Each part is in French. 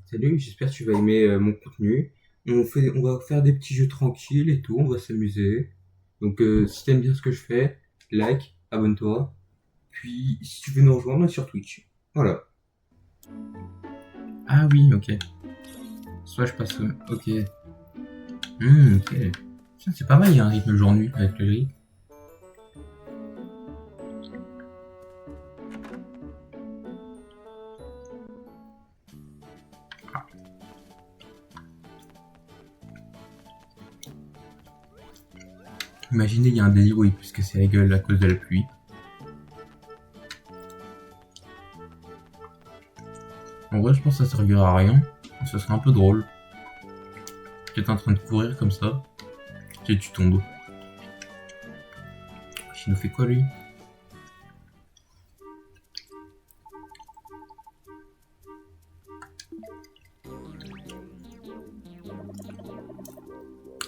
Salut, j'espère que tu vas aimer mon contenu. On va faire des petits jeux tranquilles et tout, on va s'amuser. Donc si t'aimes bien ce que je fais, like, abonne-toi. Puis si tu veux nous rejoindre, on est sur Twitch. Voilà. Ah oui, ok. Soit je passe. Ok. Ok. Tiens, c'est pas mal, il y a un rythme jour-nuit avec le gris. Imaginez, il y a un délire où il peut se casser la gueule à cause de la pluie. En vrai, je pense que ça servira à rien. Ça serait un peu drôle. Tu es en train de courir comme ça, et tu tombes. Il nous fait quoi lui?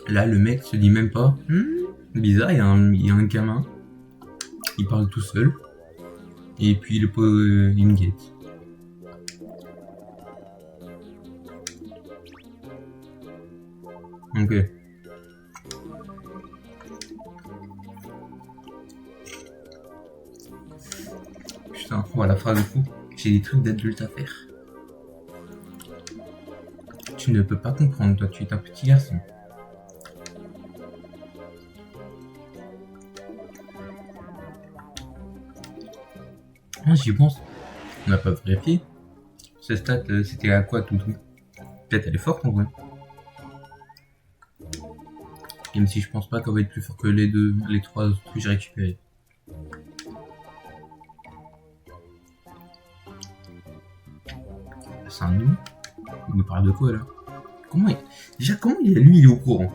Là, le mec se dit même pas. Bizarre, il y a un gamin. Il parle tout seul. Et puis il me guette. Ok. Putain, voilà, phrase de fou. J'ai des trucs d'adulte à faire. Tu ne peux pas comprendre, toi, tu es un petit garçon. Ah, j'y pense. On n'a pas vérifié. Cette stat, c'était à quoi tout le truc? Peut-être elle est forte en vrai. Même si je pense pas qu'elle va être plus forte que les trois autres que j'ai récupérés. C'est un humain. Il nous parle de quoi là? Déjà, lui, il est au courant?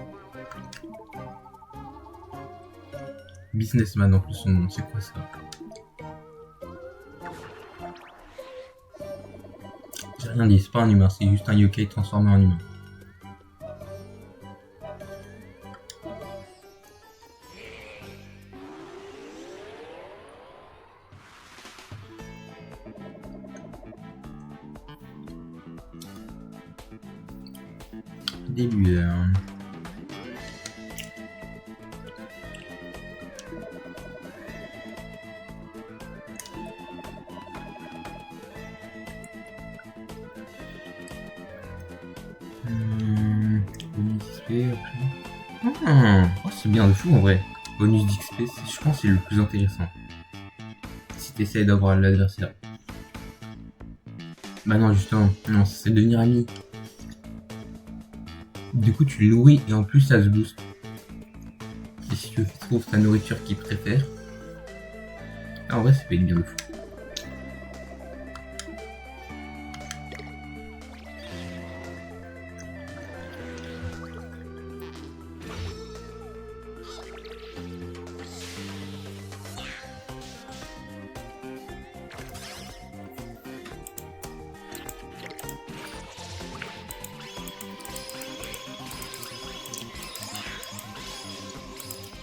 Businessman en plus, son nom, c'est quoi ça? J'ai rien dit, c'est pas un humain, c'est juste un yokai transformé en humain. Des lueurs. Bonus XP après. Oh, c'est bien de fou en vrai. Bonus d'XP, je pense que c'est le plus intéressant. Si t'essayes d'avoir l'adversaire. Bah non, justement, non, c'est devenir ami. Du coup, tu le nourris et en plus, ça se booste. Et si tu trouves ta nourriture qu'il préfère, en vrai, ça peut être bien de fou.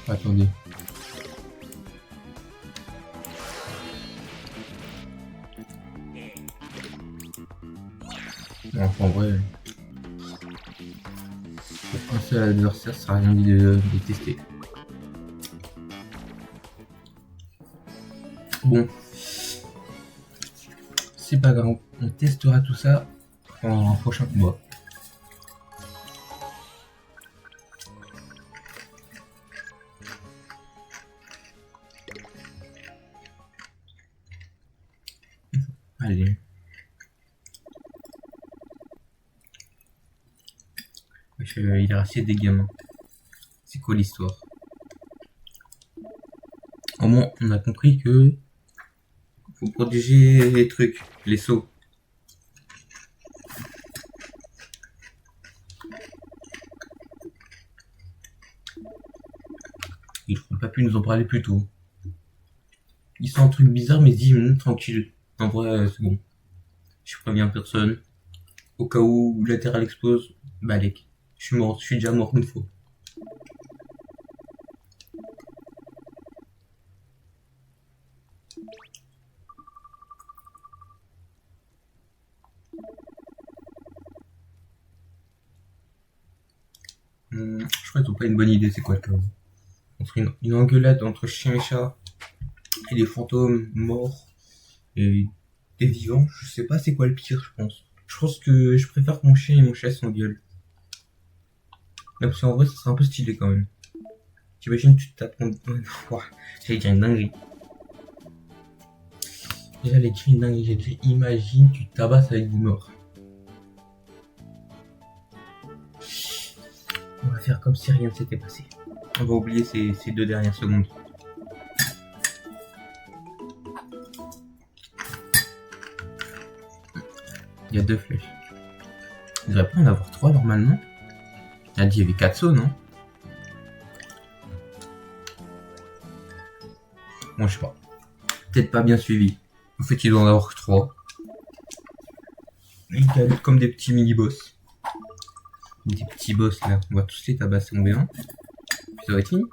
Attendez. Non, en vrai, pour un seul adversaire, ça sert à rien de tester. Bon, c'est pas grave, on testera tout ça pendant un prochain combat. Allez. Il est resté des gamins. C'est quoi l'histoire? Au moins, on a compris que faut protéger les trucs, les sauts. Ils n'ont pas pu nous en parler plus tôt. Ils sont un truc bizarre, mais ils se disent tranquille. En vrai, c'est bon. Je préviens personne. Au cas où la Terre explose, balek. Je suis déjà mort une fois. Je crois qu'ils ont pas une bonne idée, c'est quoi le chaos? Entre une engueulade entre chien et chat et des fantômes morts et des vivants, je sais pas c'est quoi le pire, je pense. Je pense que je préfère que mon chien et mon chat s'engueulent. Là, parce qu'en vrai, ça serait un peu stylé quand même. T'imagines, tu te tapes contre... J'allais dire une dinguerie. J'allais dire une dinguerie, j'ai dit, imagine, tu te tabasses avec des morts. On va faire comme si rien ne s'était passé. On va oublier ces 2 dernières secondes. Il y a 2 flèches. Il devrait pas en avoir 3 normalement. Il a dit il y avait 4 sauts, non? Bon, je sais pas. Peut-être pas bien suivi. En fait, il doit en avoir que 3. Ils galèrent comme des petits mini-boss. Des petits boss là. On va tous les tabasser en B1. Puis ça va être fini.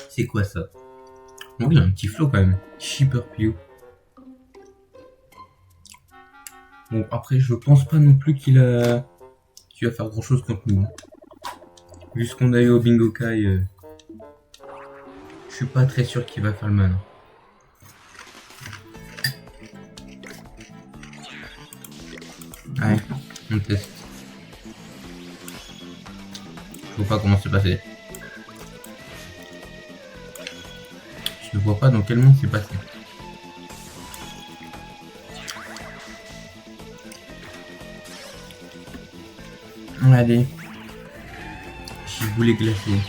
C'est quoi ça? Oh, il a un petit flow quand même. Shipper Pio. Bon, après, je pense pas non plus qu'il va faire grand chose contre nous. Vu ce qu'on a eu au Bingo Kai, je suis pas très sûr qu'il va faire le mal. Allez, on teste. Je vois pas comment c'est passé. Je ne vois pas dans quel monde c'est passé. Allez. J'ai voulu glacer.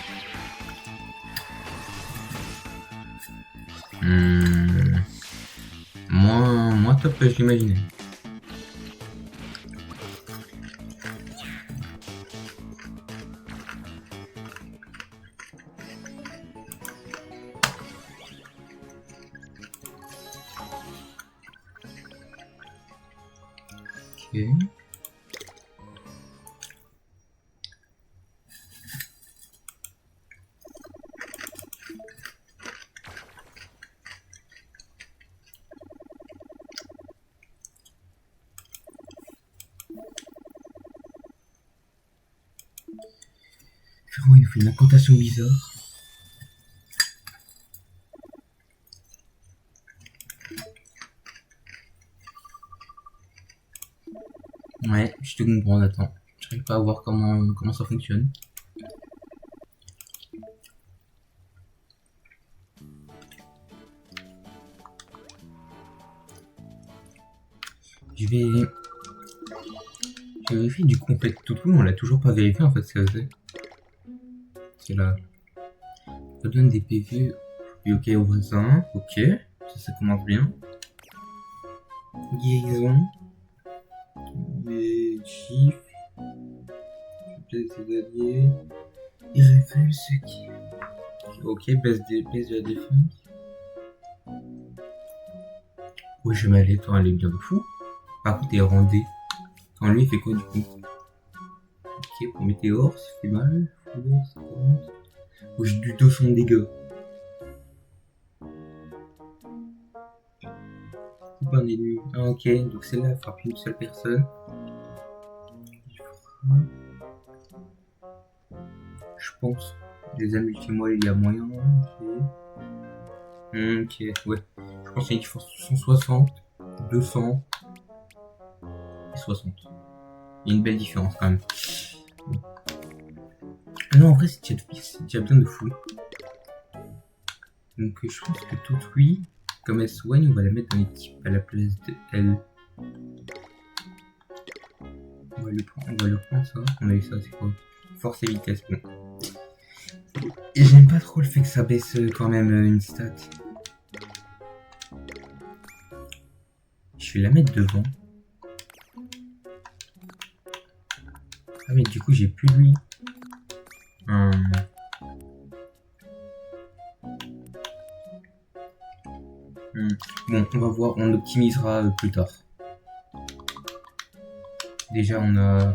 Moins top que je l'imaginais. Ok. Frérot, il nous fait une incantation bizarre. Ouais, je te comprends, attends. J'arrive pas à voir comment ça fonctionne. Je vérifie du coup en fait tout on l'a toujours pas vérifié en fait ce que ça faisait. C'est là. Ça donne des PV. Et ok au voisin. Ok. Ça commence bien. Guérison. Les chiffres. Place des alliés. Il révèle ce qui. Ok, baisse de la défense. Ouais, je vais m'aller, toi, elle est bien de fou. Par contre, t'es rendé. Quand lui, il fait quoi du coup? Ok, pour météore, ça fait mal. Foudre, ça compte. Oh, j'ai du 200 dégâts. C'est pas un ennemi. Ah, ok, donc celle-là, elle frappe une seule personne. Je pense. Les amis chez moi, il y a moyen. Ok, ouais. Je pense qu'il y a une force 160, 200 et 60. Il y a une belle différence quand même. Non, en vrai, c'est déjà bien de fou. Donc, je pense que tout oui, comme elle soigne, on va la mettre dans l'équipe à la place de elle. On va le prendre ça. On a eu ça, c'est quoi? Force et vitesse, bon. Et j'aime pas trop le fait que ça baisse quand même une stat. Je vais la mettre devant. Ah mais du coup j'ai plus lui. Bon, on va voir, on optimisera plus tard. Déjà on a...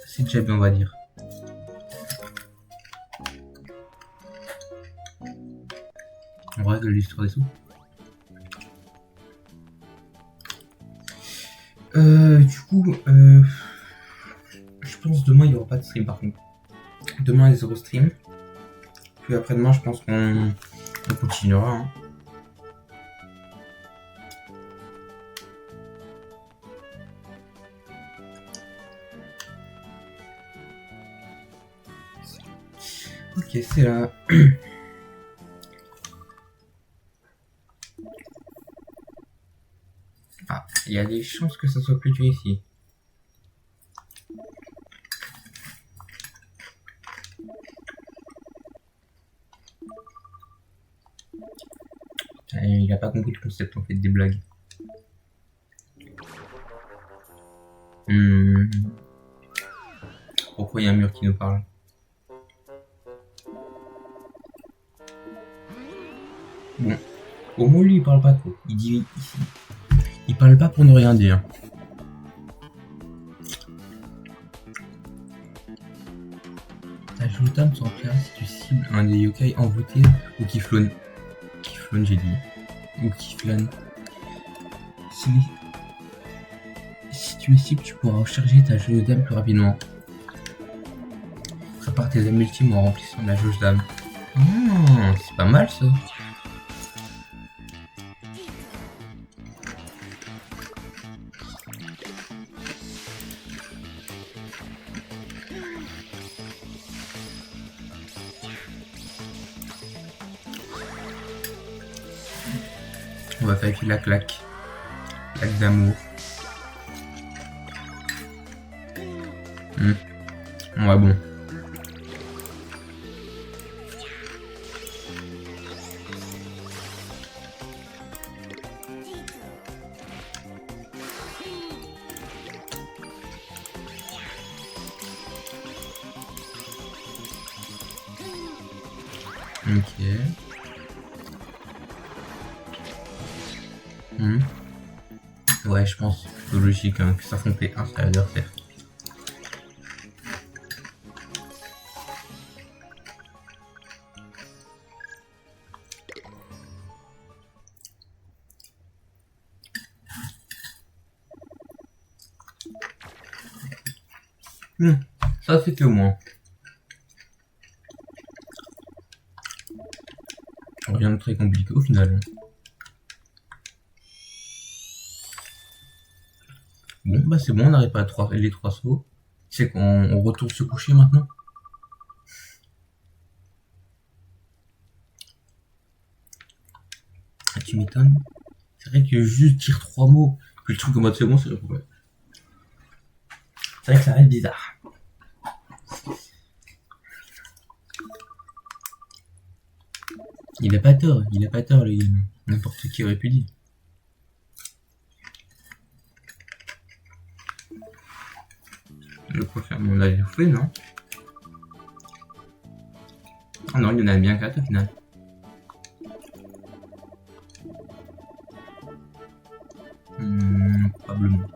C'est déjà bien on va dire. On règle l'histoire des sous. Du coup, je pense demain il n'y aura pas de stream par contre. Demain il y a 0 stream. Puis après-demain je pense qu'on continuera. Hein. Ok, c'est là. Ah, il y a des chances que ça soit plus dur ici. Il a pas compris le concept en fait des blagues. Pourquoi il y a un mur qui nous parle? Bon, au moins lui il parle pas trop. Il dit ici. Il parle pas pour ne rien dire. Ajoute un sans pierre si tu cibles un des yokai envoûtés ou qui flâne. Qui flâne j'ai dit. Ou qui flâne. Si tu es cible, tu pourras recharger ta jauge d'âme plus rapidement. Prépare tes âmes ultimes en remplissant la jauge d'âme. C'est pas mal ça. On va faire la claque. Claque d'amour. Ouais bon. Ok. Ouais, je pense que c'est logique hein, que ça fontait un sur l'adversaire. Ça c'était au moins. Rien de très compliqué au final. Bon bah c'est bon, on n'arrive pas à les 3 sauts. C'est qu'on retourne se coucher maintenant. Ah, tu m'étonnes. C'est vrai que juste dire 3 mots, puis le truc en mode c'est bon, c'est vrai. C'est vrai que ça reste bizarre. Il a pas tort, n'importe qui aurait pu dire. Je préfère mon avis fait, non? Ah non, il y en a bien 4 au final. Probablement.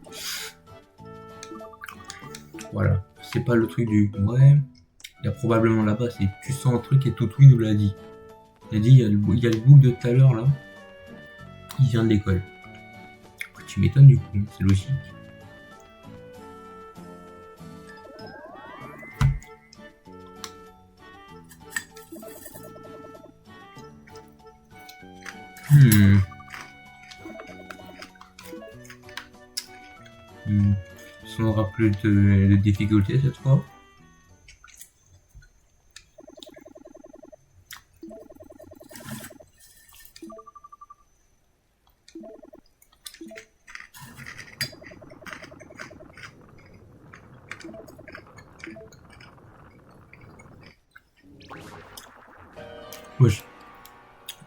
Voilà, c'est pas le truc du... Ouais, il y a probablement là-bas, c'est tu sens un truc et Toutouille nous l'a dit. Il a dit, il y a le bouc de tout à l'heure là, il vient de l'école. Tu m'étonnes du coup, c'est logique. On aura plus de difficultés cette fois. Wesh.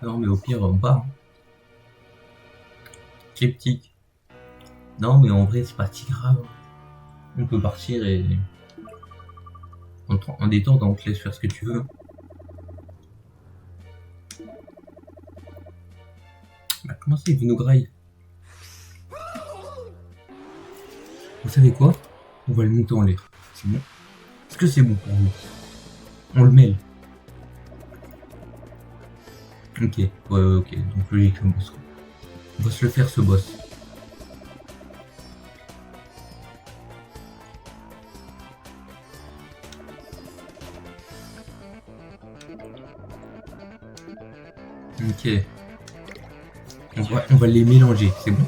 Non mais au pire on part. Sceptique. Non mais en vrai c'est pas si grave. On peut partir et... En détente, on te laisse faire ce que tu veux. Bah comment ça il veut nous grailler? Vous savez quoi? On va le monter en l'air. C'est bon. Est-ce que c'est bon pour vous? On le mêle. Ok, ouais, ok, donc logique le boss. On va se le faire ce boss. Ok. On va les mélanger, c'est bon.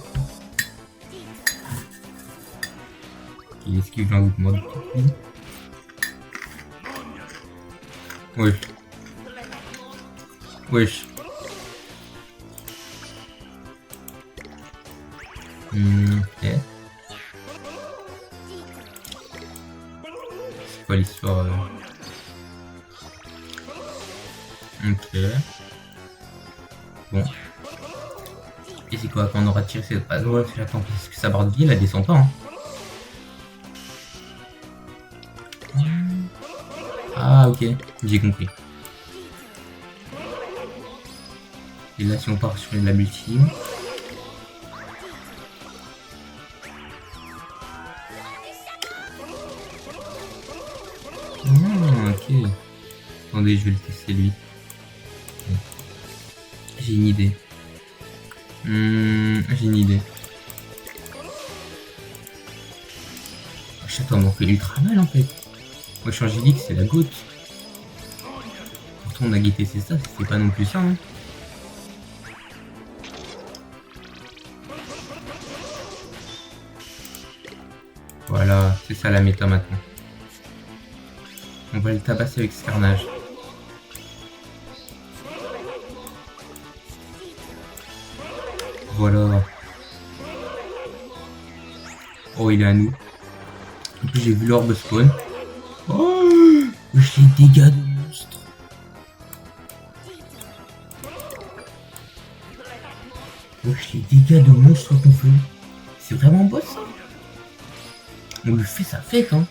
Il esquive un autre mode. Wesh. Wesh. Ok. C'est quoi l'histoire Ok. Bon. Et c'est quoi quand on aura tiré cette... Ah ouais, attends, parce que sa barre de vie, elle descend pas. Hein. Ah ok, j'ai compris. Et là, si on part sur la multi... Ah, ok. Attendez, je vais le tester lui. J'ai une idée. J'ai une idée. Attends, on fait ultra mal en fait. Moi, je suis Angélique, c'est la goutte. Pourtant, on a guetté c'est ça, c'est pas non plus ça. Hein. Voilà, c'est ça la méta maintenant. On va le tabasser avec ce carnage. Voilà. Oh, il est à nous. En plus, j'ai vu l'orbe spawn. Oh, j'ai les dégâts de monstre. Wesh, les dégâts de monstre qu'on fait. C'est vraiment boss ça. On lui fait sa fête hein.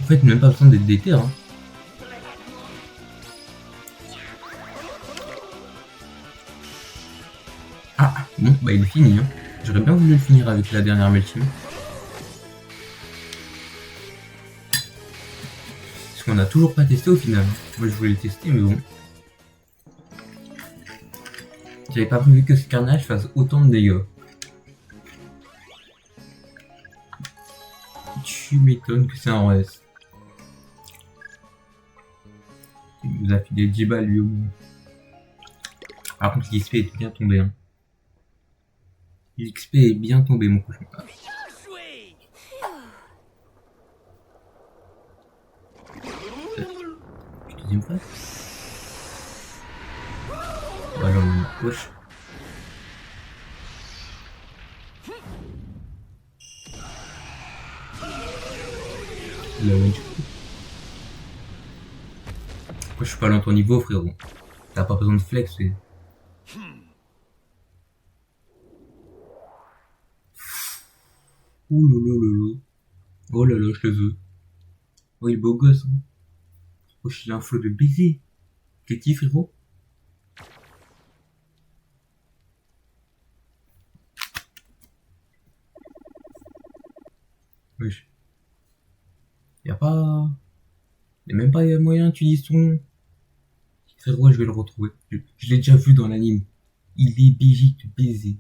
En fait, même pas besoin d'être déter hein. Ah, bon, bah il est fini hein. J'aurais bien voulu le finir avec la dernière multi. Parce qu'on a toujours pas testé au final. Moi je voulais le tester mais bon. J'avais pas prévu que ce carnage fasse autant de dégâts. Tu m'étonnes que c'est un RS. Il nous a filé 10 balles lui au moins. Par contre l'XP est bien tombé hein. L'XP est bien tombé mon cochon. Ah. Deuxième phase. Voilà on gauche. La one shot. Moi je suis pas loin de ton niveau frérot. T'as pas besoin de flex. Mais... Ouh là. Oh là là, je le veux. Oh il est beau gosse. Hein. Oh il a un flot de baiser. T'es qui frérot? Wesh. Y'a pas... Y'a même pas moyen tu dis son... Frérot, je vais le retrouver. Je l'ai déjà vu dans l'anime. Il est BJ de baiser.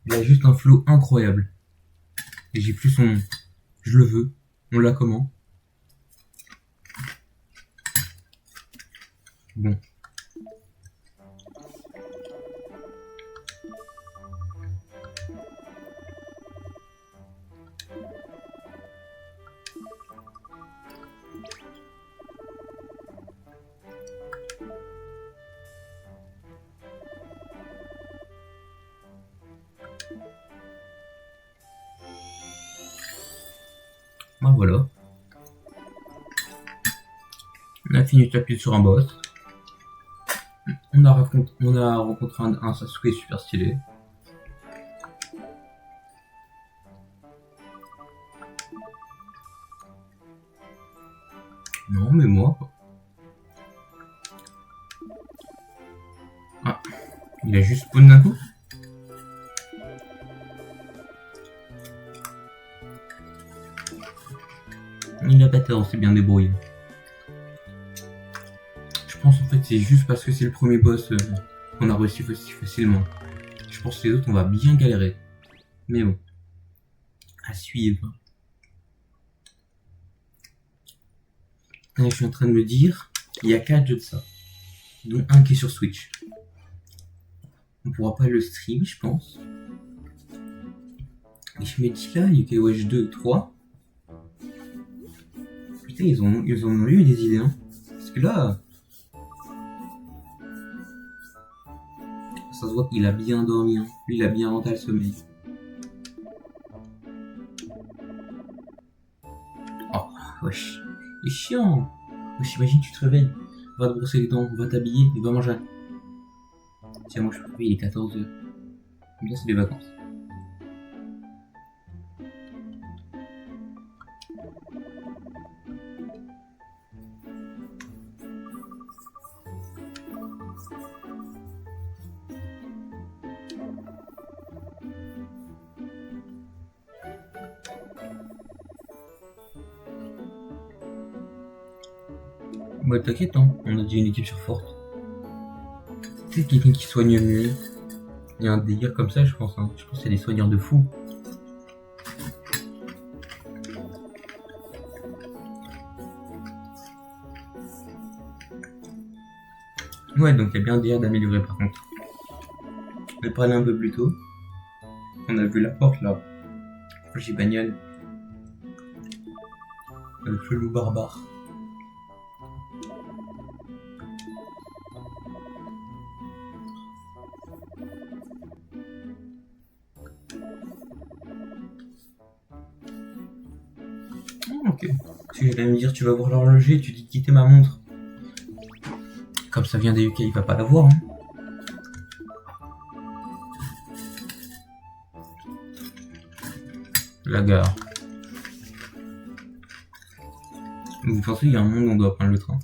Il a juste un flow incroyable. Et j'ai plus son nom. Je le veux. On l'a comment? Bon. Bah voilà. On a fini de taper sur un boss. On a rencontré un Sasuke super stylé. Non mais moi... Ah. Il a juste spawn d'un coup. Il a pas tort, on s'est bien débrouillé. pense en fait c'est juste parce que c'est le premier boss qu'on a réussi facilement. Je pense que les autres on va bien galérer. Mais bon, à suivre. Là, je suis en train de me dire, il y a 4 jeux de ça, dont un qui est sur Switch. On pourra pas le stream, je pense. Et je me dis là, UK Watch 2 et 3. Putain, ils en ont eu des idées, hein. Parce que là, ça se voit qu'il a bien dormi, hein. Lui, il a bien inventé le sommeil. Oh, wesh. C'est chiant. Wesh, imagine, tu te réveilles. Va te brosser les dents, va t'habiller, et va manger. Tiens, moi, je peux réveiller, il est 14h. Bien, c'est des vacances. Bah t'inquiète, hein, on a dit une équipe sur forte. C'est quelqu'un qui soigne mieux. Il y a un délire comme ça, je pense. Hein. Je pense que c'est des soigneurs de fous. Ouais, donc il y a bien un délire d'améliorer par contre. Je vais parler un peu plus tôt. On a vu la porte là. J'ai bagnole. Le chelou barbare. Ok. Tu vas me dire, tu vas voir l'horloger, tu dis de quitter ma montre. Comme ça vient des UK, il va pas la voir. Hein. La gare. Vous pensez qu'il y a un monde où on doit prendre le train?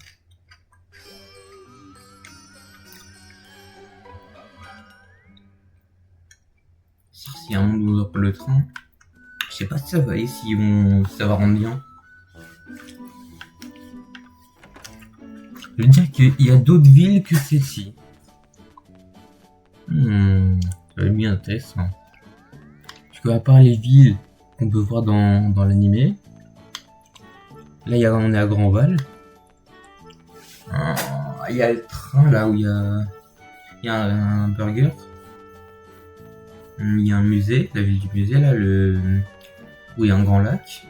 S'il y a un monde où on doit prendre le train, je sais pas si ça va aller, si ça va rendre bien. Je veux dire qu'il y a d'autres villes que celle-ci. Ça va être bien intéressant. Parce qu'à part les villes qu'on peut voir dans l'animé, là on est à Grandval. Il y a le train là où il y a un burger. Il y a un musée, la ville du musée là, où il y a un grand lac.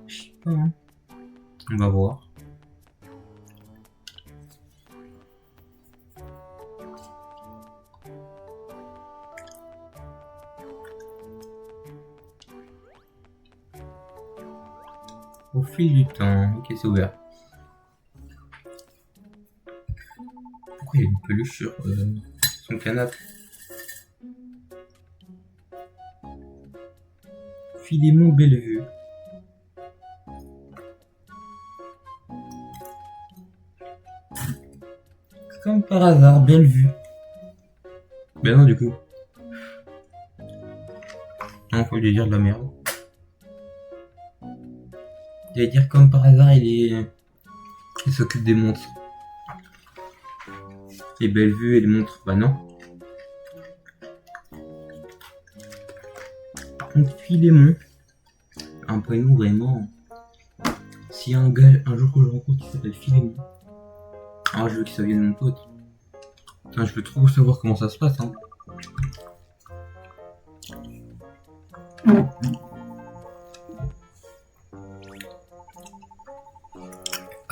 Je sais pas, hein. On va voir. Au fil du temps, ok, c'est ouvert. Pourquoi il y a une peluche sur son canapé? Philémon Bellevue. Comme par hasard, Bellevue. Ben non, du coup. Non, faut lui dire de la merde. J'allais dire comme par hasard, il s'occupe des montres. Et Bellevue et les montres, bah non. Par contre, Philémon, un prénom vraiment. S'il y a un gars, un jour que je rencontre qui s'appelle Philémon, alors je veux que ça vienne de mon pote. Putain, je veux trop savoir comment ça se passe, hein.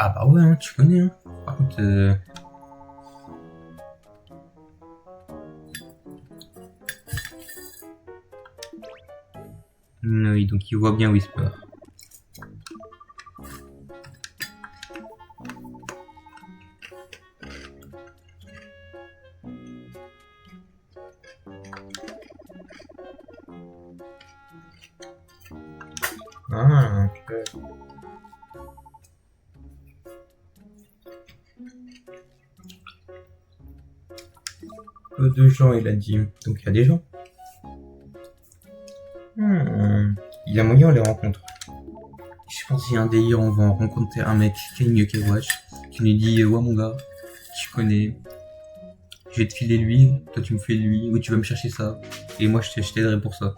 Ah bah ouais, hein, tu connais, hein. Par contre, oui, donc il voit bien Whisper. Ah, ok. Peu de gens, il a dit. Donc il y a des gens. Il y a moyen on les rencontre. Je pense qu'il y a un délire, on va rencontrer un mec qui a une Yokai Watch, qui nous dit ouais mon gars, je connais, je vais te filer lui, toi tu me fais lui, ou tu vas me chercher ça, et moi je t'aiderai pour ça.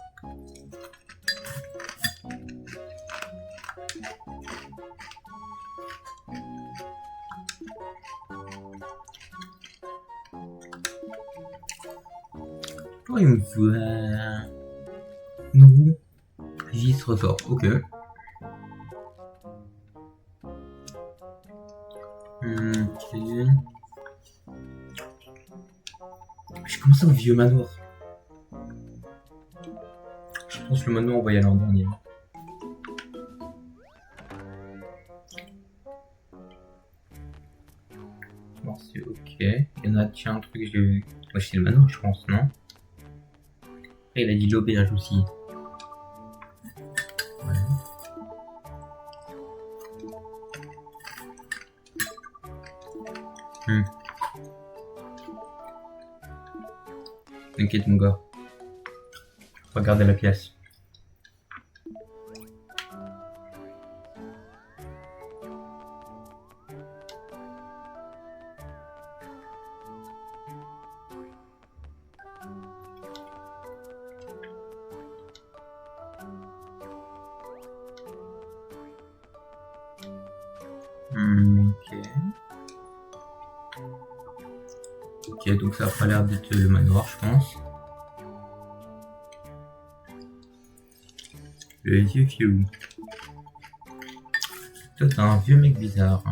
Oh il me voit. Non. J'y se ressort, ok. Ok. J'ai commencé au vieux manoir. Je pense que le manoir on va y aller en dernier. Bon, c'est ok. Il y en a, tiens, un truc que j'ai vu. Ouais, c'est le manoir, je pense, non? Après, il a dit l'auberge aussi. Ouais. T'inquiète, mon gars. Regardez la pièce. Ok. Ok, donc ça a pas l'air d'être le manoir, je pense. Le vieux Fiou. Toi, t'es un vieux mec bizarre.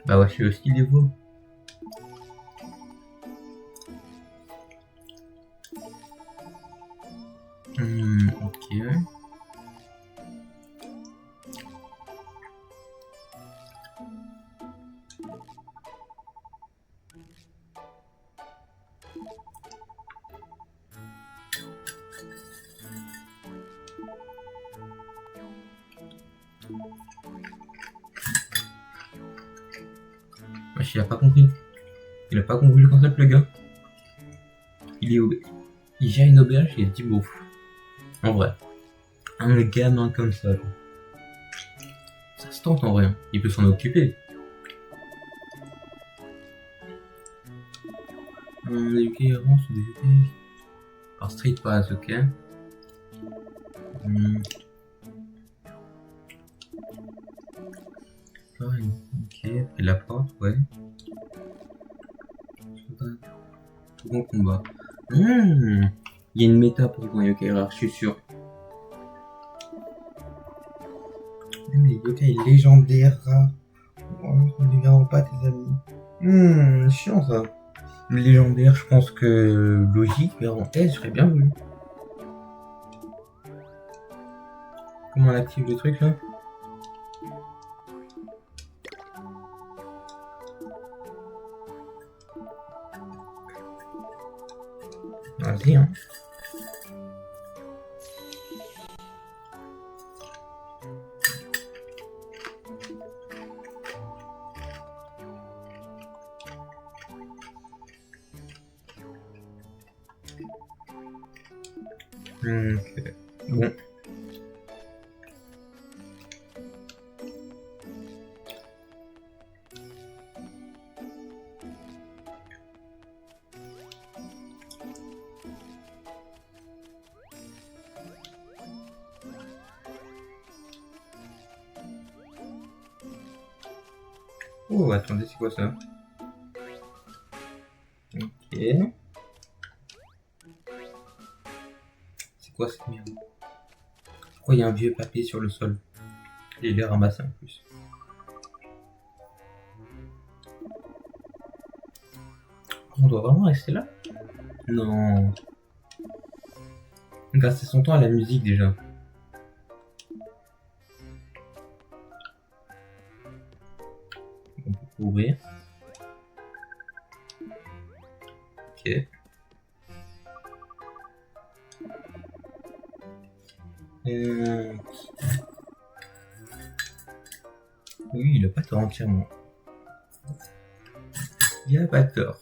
Bah ouais, je suis aussi des voix. Ok. Wesh, il a pas compris. Il a pas compris le concept, le gars. Il gère une auberge et il dit bon. En vrai. Un gamin comme ça, ça se tente en vrai. Il peut s'en occuper. Les errants sont développés par Street Pass, ok. Ok, après la porte, ouais. Second combat. Il y a une méta pour un yokai rare, je suis sûr. Même les yokai légendaires rares. Ne les verront pas tes amis. Chiant ça. Le légendaire, je pense que logique, mais en tête, j'aurais bien voulu. Comment on active le truc là? Vas-y, hein. Ok. Bon. Oh, attendez, c'est quoi ça? Ok. C'est quoi cette merde? Pourquoi il y a un vieux papier sur le sol? Et il est ramassé en plus. On doit vraiment rester là? Non. On passer son temps à la musique déjà. On peut ouvrir. Ok. Oui, il a pas tort entièrement. Il a pas tort.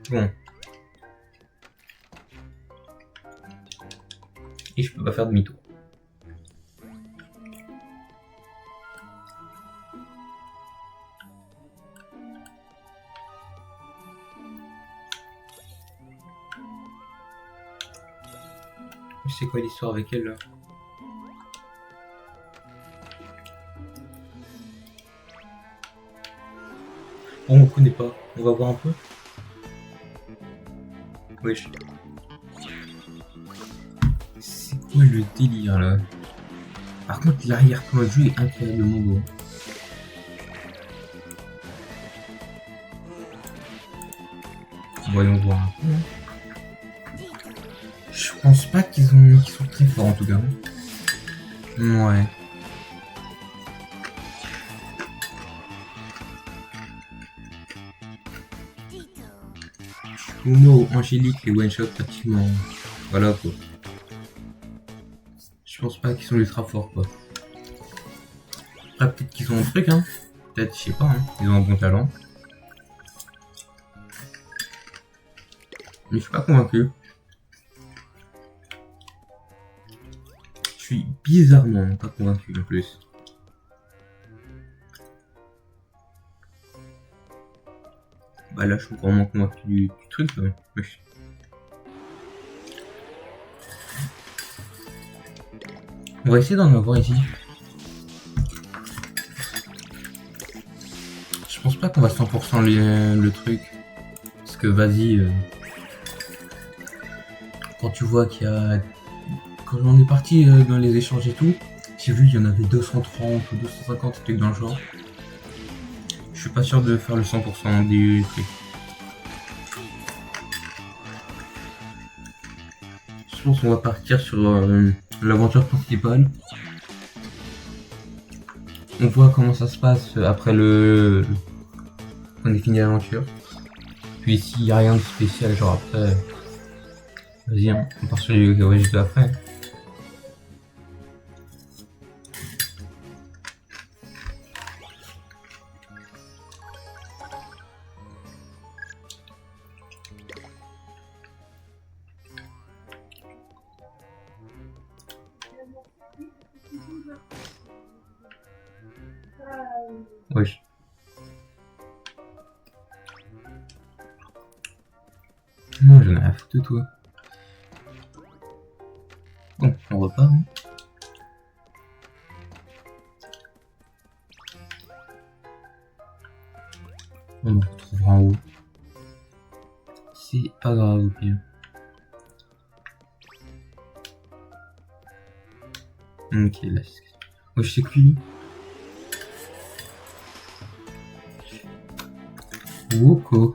Bon. Et je peux pas faire demi-tour. C'est quoi l'histoire avec elle là? On connaît pas. On va voir un peu. Wesh. C'est quoi le délire là? Par contre, l'arrière-plan du jeu est incroyablement beau. Voyons voir un peu. Je pense pas qu'ils sont très forts en tout cas. Ouais. Momo, Angélique, les one-shot pratiquement. Voilà quoi. Je pense pas qu'ils sont ultra forts quoi. Après peut-être qu'ils ont un truc hein. Peut-être, je sais pas, hein. Ils ont un bon talent. Mais je suis pas convaincu. Je suis bizarrement pas convaincu en plus. Bah là je suis vraiment convaincu du truc là. Wesh. On va essayer d'en avoir ici. Je pense pas qu'on va 100% le truc. Parce que vas-y. Quand tu vois qu'il y a... Quand on est parti dans les échanges et tout, j'ai vu qu'il y en avait 230 ou 250 trucs dans le genre. Je suis pas sûr de faire le 100% du truc. Je pense qu'on va partir sur l'aventure principale. On voit comment ça se passe après on est fini l'aventure. Puis s'il n'y a rien de spécial, genre après... Vas-y, hein, on part sur les voyages de après. Wesh. Non, j'en ai rien à foutre de toi. Bon, on repart. Hein. On me retrouvera en haut. C'est pas grave au pire. Ok, là c'est... Oh, je sais que lui. Woko.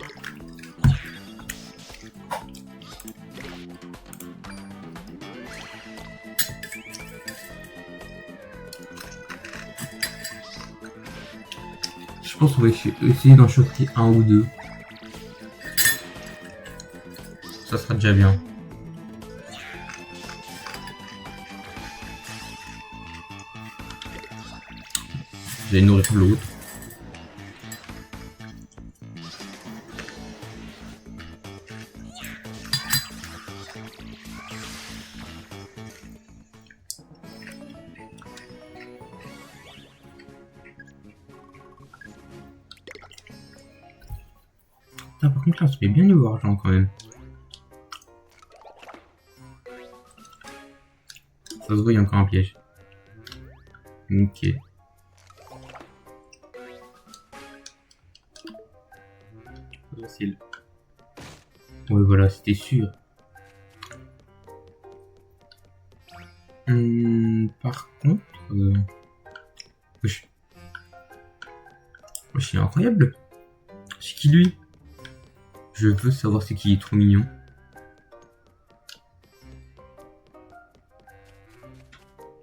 Je pense qu'on va essayer d'en choper un ou deux. Ça sera déjà bien. J'ai nourrir l'autre. Ah, par contre là on se fait bien niveau argent quand même. Ça se voit, il y a encore un piège. Ok. Facile. Ouais voilà, c'était sûr. Par contre... Wesh. Wesh, il est incroyable. C'est qui lui? Je veux savoir c'est qui, il est trop mignon.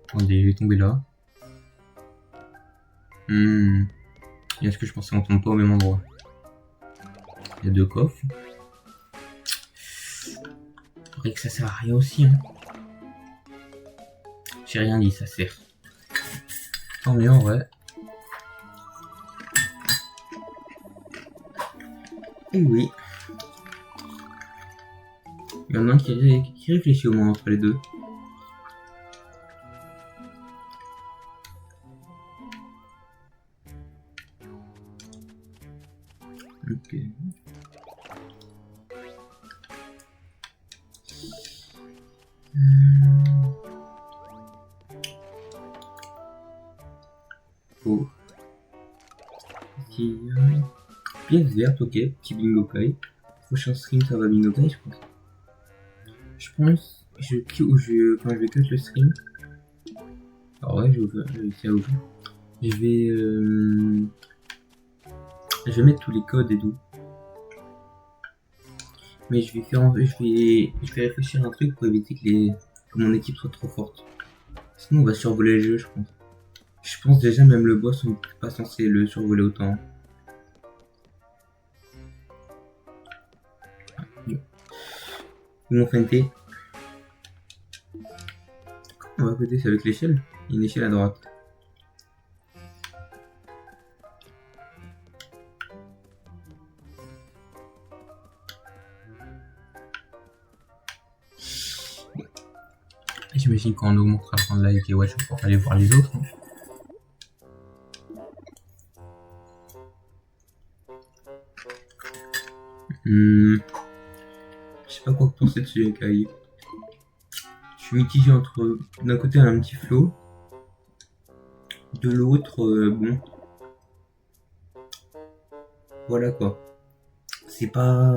Attendez, je vais tomber là. Est-ce que je pensais qu'on tombe pas au même endroit? Il y a deux coffres. C'est vrai que ça sert à rien aussi. Hein. J'ai rien dit, ça sert. Tant mieux en vrai. Et oui. Il y en a un qui réfléchit au moins entre les deux. Ok. Oh. Pièce verte, ok. Petit bingo play. Prochain stream, ça va bingo play, je pense. Je pense. Je vais cut le stream. Alors ouais, je vais essayer à ouvrir. Je vais mettre tous les codes et tout. Mais je vais réfléchir à un truc pour éviter que mon équipe soit trop forte. Sinon on va survoler le jeu, je pense. Je pense déjà même le boss, on n'est pas censé le survoler autant. Ils m'ont feinté. On va côté, c'est avec l'échelle. Il y a une échelle à droite. J'imagine quand on augmentera le temps de like et ouais, je vais pouvoir aller voir les autres. Je sais pas quoi penser de ce Yokai. Je suis mitigé entre d'un côté un petit flow, de l'autre bon. Voilà quoi. C'est pas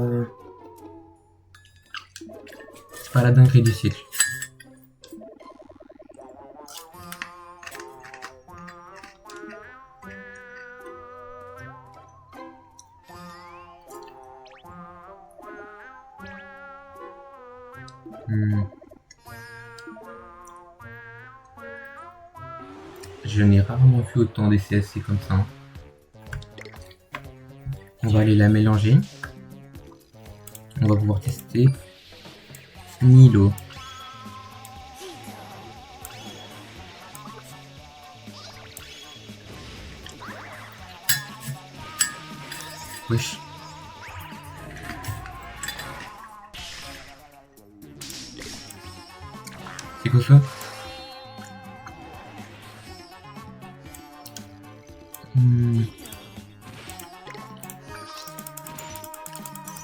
la dinguerie du siècle. Je n'ai rarement vu autant des CSC comme ça. On va aller la mélanger. On va pouvoir tester Nilo. Wesh. C'est quoi ça?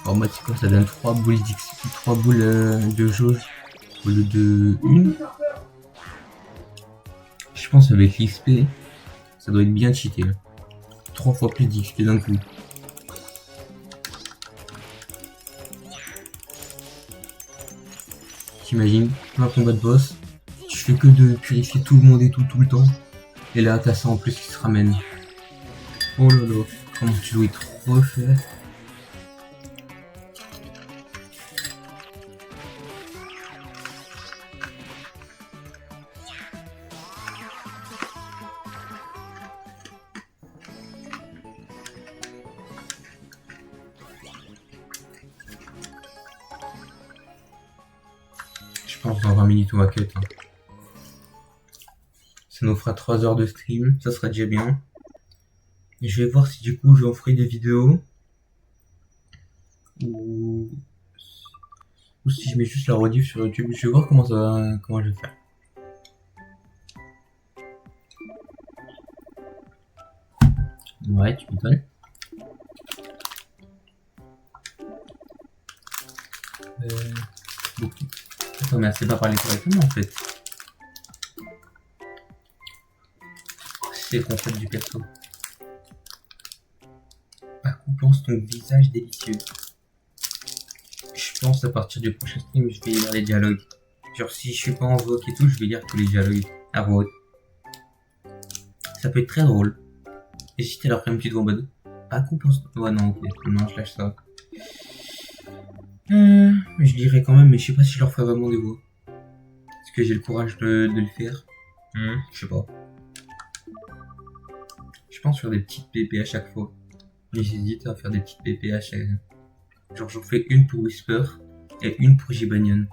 En mode c'est quoi, ça donne 3 boules de jauge au lieu de 1. Je pense avec l'XP, ça doit être bien cheaté. 3 fois plus d'XP d'un coup. T'imagines, plein combat de boss, tu fais que de purifier tout le monde et tout le temps. Et là t'as ça en plus qui se ramène. Oh là là, comment tu dois être refait. Je pense dans 20 minutes on va cut. Hein. Ça nous fera 3 heures de stream, ça sera déjà bien. Et je vais voir si du coup j'en ferai des vidéos. Ou si je mets juste la rediff sur YouTube. Je vais voir comment je vais faire. Ouais, tu m'étonnes. Beaucoup. Attends, mais elle sait pas parler correctement en fait. C'est le concept du perso. À coup pense ton visage délicieux. Je pense à partir du prochain stream, je vais lire les dialogues. Genre si je suis pas en voc et tout, je vais lire tous les dialogues à voix haute. Ça peut être très drôle. Et si t'es leur faire une petite voix en mode à coup pense... Ouais non, ok, non, je lâche ça. Je lirai quand même, mais je sais pas si je leur ferai vraiment des voix. Est-ce que j'ai le courage de le faire? Je sais pas. Je pense faire des petites PP à chaque fois. Mais j'hésite à faire des petites PP à chaque... Genre j'en fais une pour Whisper et une pour Gibanion.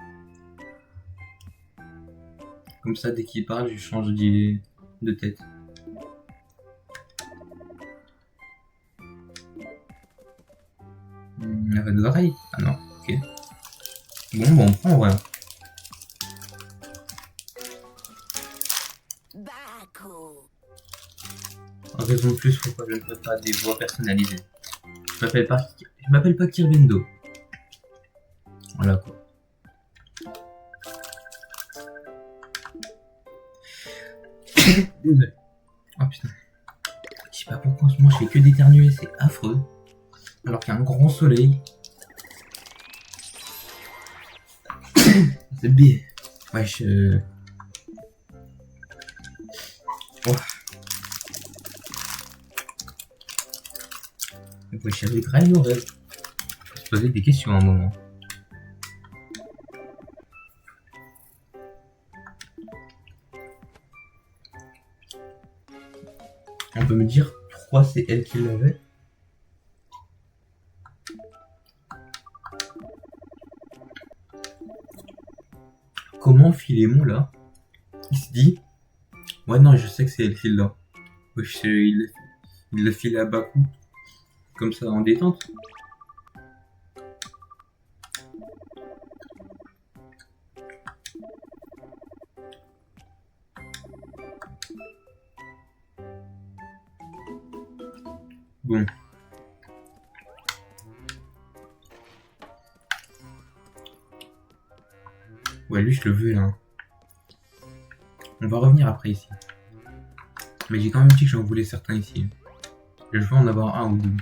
Comme ça, dès qu'il parle, je change de tête. va nous envahir. Ah non, ok. Bon, on prend, ouais. En raison de plus, pourquoi je ne fais pas des voix personnalisées. Je m'appelle pas Kirvendo. Voilà quoi. Désolé. Oh putain. Je sais pas pourquoi en ce moment je fais que d'éternuer, c'est affreux. Alors qu'il y a un grand soleil. C'est bien. Wesh. Oh. Wesh, j'avais vraiment rêve. Je vais se poser des questions à un moment. On peut me dire 3 c'est elle qui l'avait. Comment Philémon là il se dit ouais non je sais que c'est elle qui l'a. Wesh, il l'a filé à bas coup. Comme ça en détente. Bon. Ouais, lui, je le veux, là. On va revenir après, ici. Mais j'ai quand même dit que j'en voulais certains, ici. Je veux en avoir un ou deux.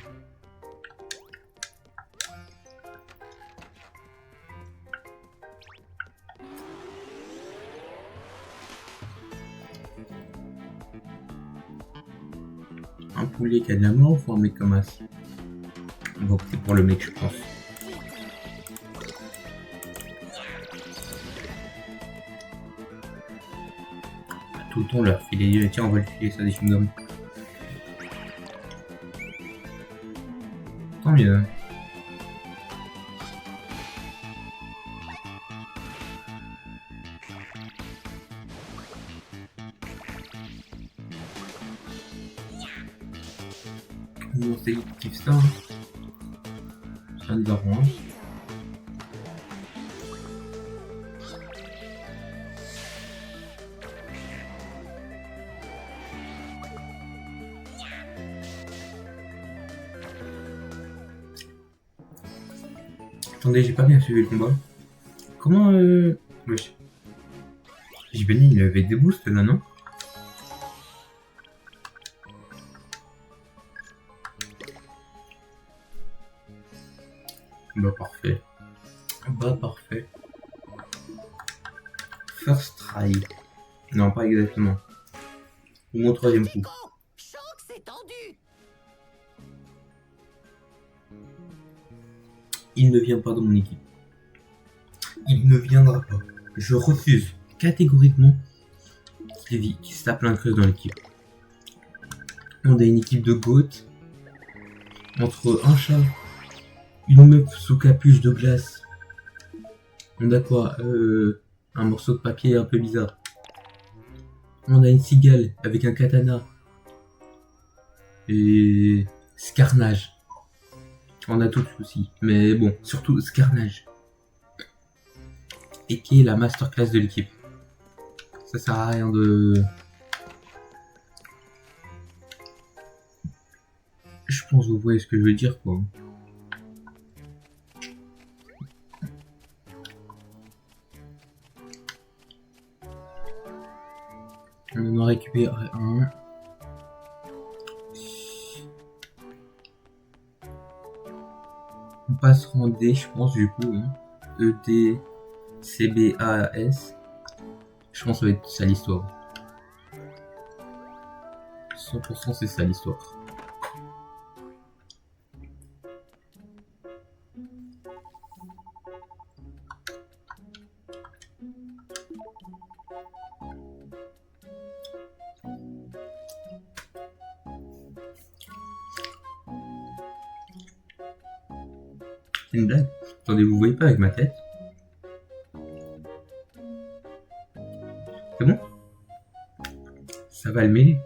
Un poulet qui a de la mort ou un mec comme as? On va opter pour le mec, je pense. Tout le temps leur filer, tiens on va lui filer ça des chewing-gums. Tant mieux. On sait qu'il kiffe ça. Hein. Ça nous arrange. Attendez, j'ai pas bien suivi le combat. Comment wesh. Jibani il avait des boosts là, non? Bah parfait. Bah parfait. First try. Non, pas exactement. Ou mon troisième coup. Il ne vient pas dans mon équipe. Il ne viendra pas. Je refuse catégoriquement qu'il se tape l'increuse dans l'équipe. On a une équipe de GOAT. Entre un chat, une meuf sous capuche de glace. On a quoi un morceau de papier un peu bizarre. On a une cigale avec un katana. Et Scarnage. On a tout aussi. Mais bon, surtout Scarnage. Et qui est la masterclass de l'équipe. Ça sert à rien de... Je pense que vous voyez ce que je veux dire, quoi. On en a récupéré un. On passe en D, je pense, du coup. Hein. ED, CBAS. Je pense que ça va être ça l'histoire. 100% c'est ça l'histoire. C'est une blague. Attendez, vous voyez pas avec ma tête? C'est bon? Ça va le mêler.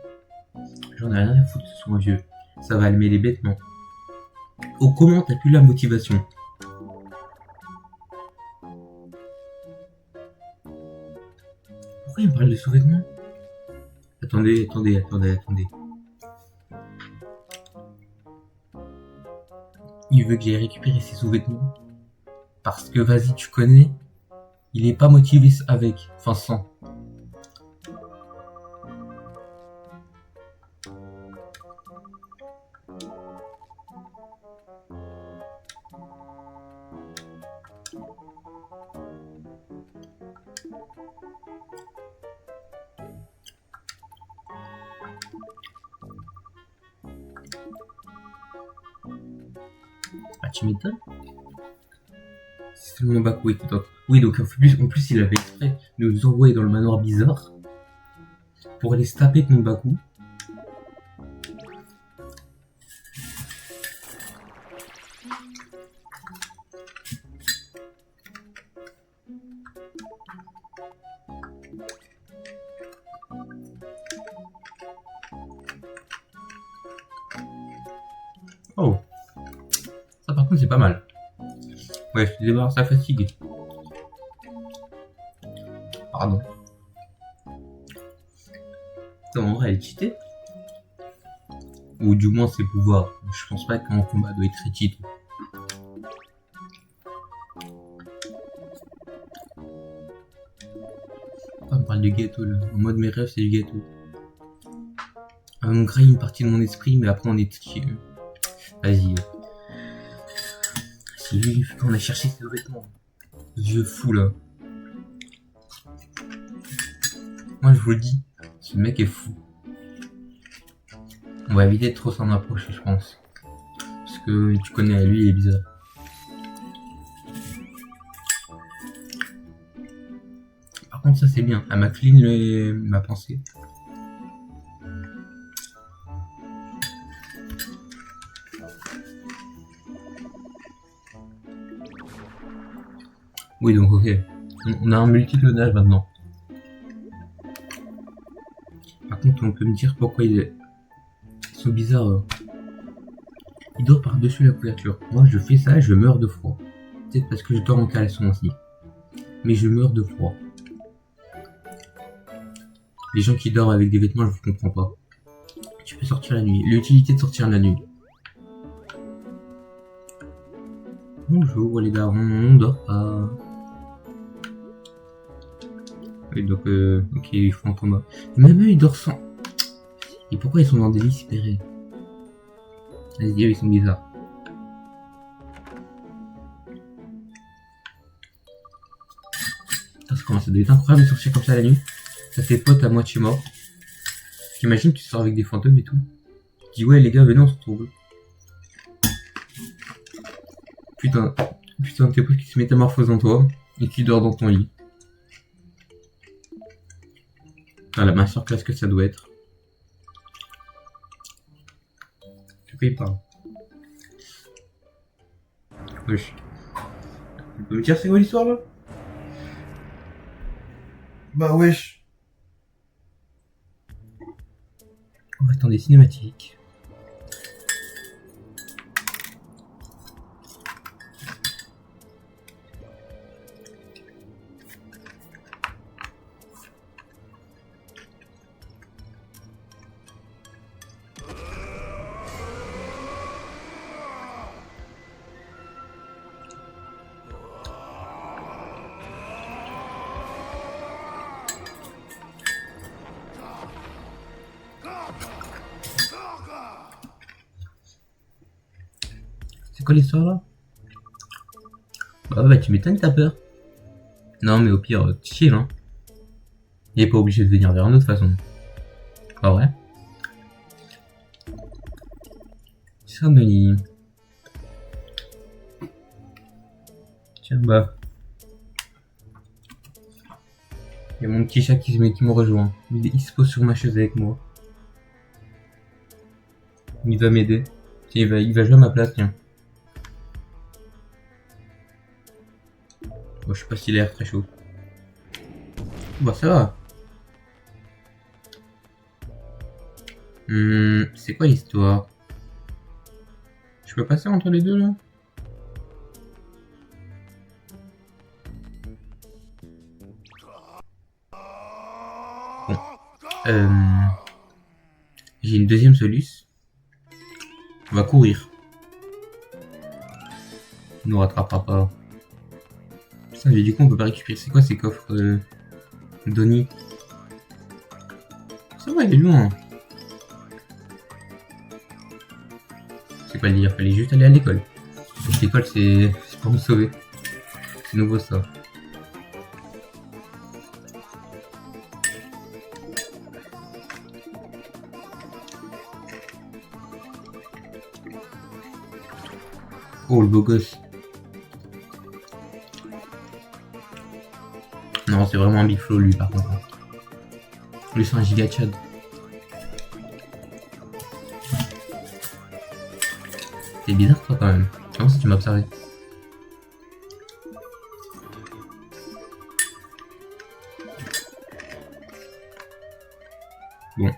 J'en ai rien à foutre que ce soit un vieux. Ça va le mêler bêtement. Oh, comment t'as pu la motivation? Pourquoi il me parle de sous-vêtements? Attendez. Il veut que j'aille récupérer ses sous-vêtements. Parce que vas-y, tu connais, il est pas motivé avec, enfin sans. Ah, tu m'étonnes. C'est seulement Baku, écoute. Oui, donc en plus, il avait exprès de nous envoyer dans le manoir bizarre pour aller se taper contre Baku. Oh, ça par contre c'est pas mal. Ouais, je te débarrasse la fatigue. Pardon. Non, en vrai, elle est cheatée. Ou du moins ses pouvoirs. Je pense pas qu'en combat doit être très cheat. Pourquoi on me parle de gâteau là? En mode mes rêves c'est du gâteau. On graille une partie de mon esprit, mais après on est triché. Vas-y. C'est lui qu'on a cherché ses vêtements. Vieux fou là. Moi je vous le dis, ce mec est fou. On va éviter de trop s'en approcher, je pense. Parce que tu connais, lui il est bizarre. Par contre ça c'est bien, elle m'a clean ma pensée. Oui donc ok, on a un multiclonage maintenant. Par contre on peut me dire pourquoi ils sont bizarres. Il dort par-dessus la couverture. Moi je fais ça, je meurs de froid. Peut-être parce que je dors en caleçon aussi. Mais je meurs de froid. Les gens qui dorment avec des vêtements, je ne comprends pas. Tu peux sortir la nuit. L'utilité de sortir la nuit. Bonjour les darons, on dort pas. Oui, donc, ok, ils font un combat. Même eux, ils dorment sans. Et pourquoi ils sont dans des lits séparés? Vas-y, ils sont bizarres. Putain, ça doit être incroyable de sortir comme ça la nuit. Ça fait pote à moitié mort. T'imagines, tu sors avec des fantômes et tout. Tu dis, ouais, les gars, venez, on se retrouve. Putain, tes potes qui se métamorphosent en toi et qui dort dans ton lit. Putain, la masterclass que ça doit être. De quoi il parle? Wesh. Tu peux me dire c'est quoi l'histoire là? Bah wesh. On va attendre des cinématiques. C'est quoi l'histoire là? Bah tu m'étonnes, t'as peur. Non mais au pire, chill hein. Il est pas obligé de venir vers nous de toute façon. Pas vrai? Denis. Tiens bah. Il y a mon petit chat qui me rejoint. Il se pose sur ma chaise avec moi. Il va m'aider. Il va jouer à ma place, tiens. Bon, je sais pas s'il a l'air très chaud. Bah ça va. C'est quoi l'histoire? Je peux passer entre les deux là? Euh, J'ai une deuxième soluce. On va courir. Il nous rattrapera pas. Putain, mais du coup, on peut pas récupérer. C'est quoi ces coffres Donny? Ça va, il est loin. C'est quoi le délire? Fallait juste aller à l'école. L'école, c'est pour nous sauver. C'est nouveau ça. Oh, le beau gosse. Non, c'est vraiment un big flow, lui, par contre. Lui, c'est un giga Chad. C'est bizarre, toi, quand même. Comment ça, tu m'as observé? Bon.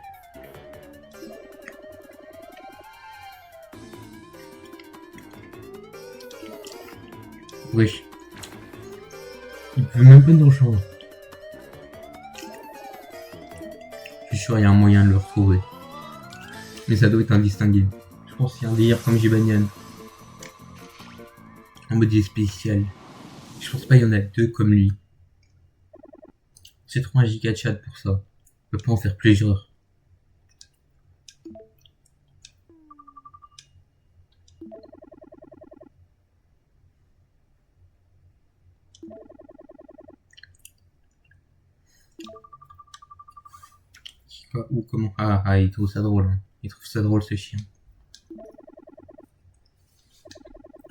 Wesh. Il peut même pas nous rejoindre. Je suis sûr qu'il y a un moyen de le retrouver. Mais ça doit être indistingué. Je pense qu'il y a un délire comme Gibanian. En mode spécial. Je pense pas qu'il y en a deux comme lui. C'est trop un giga Chad pour ça. On peut pas en faire plusieurs. Ou comment? Ah, il trouve ça drôle. Hein. Il trouve ça drôle ce chien.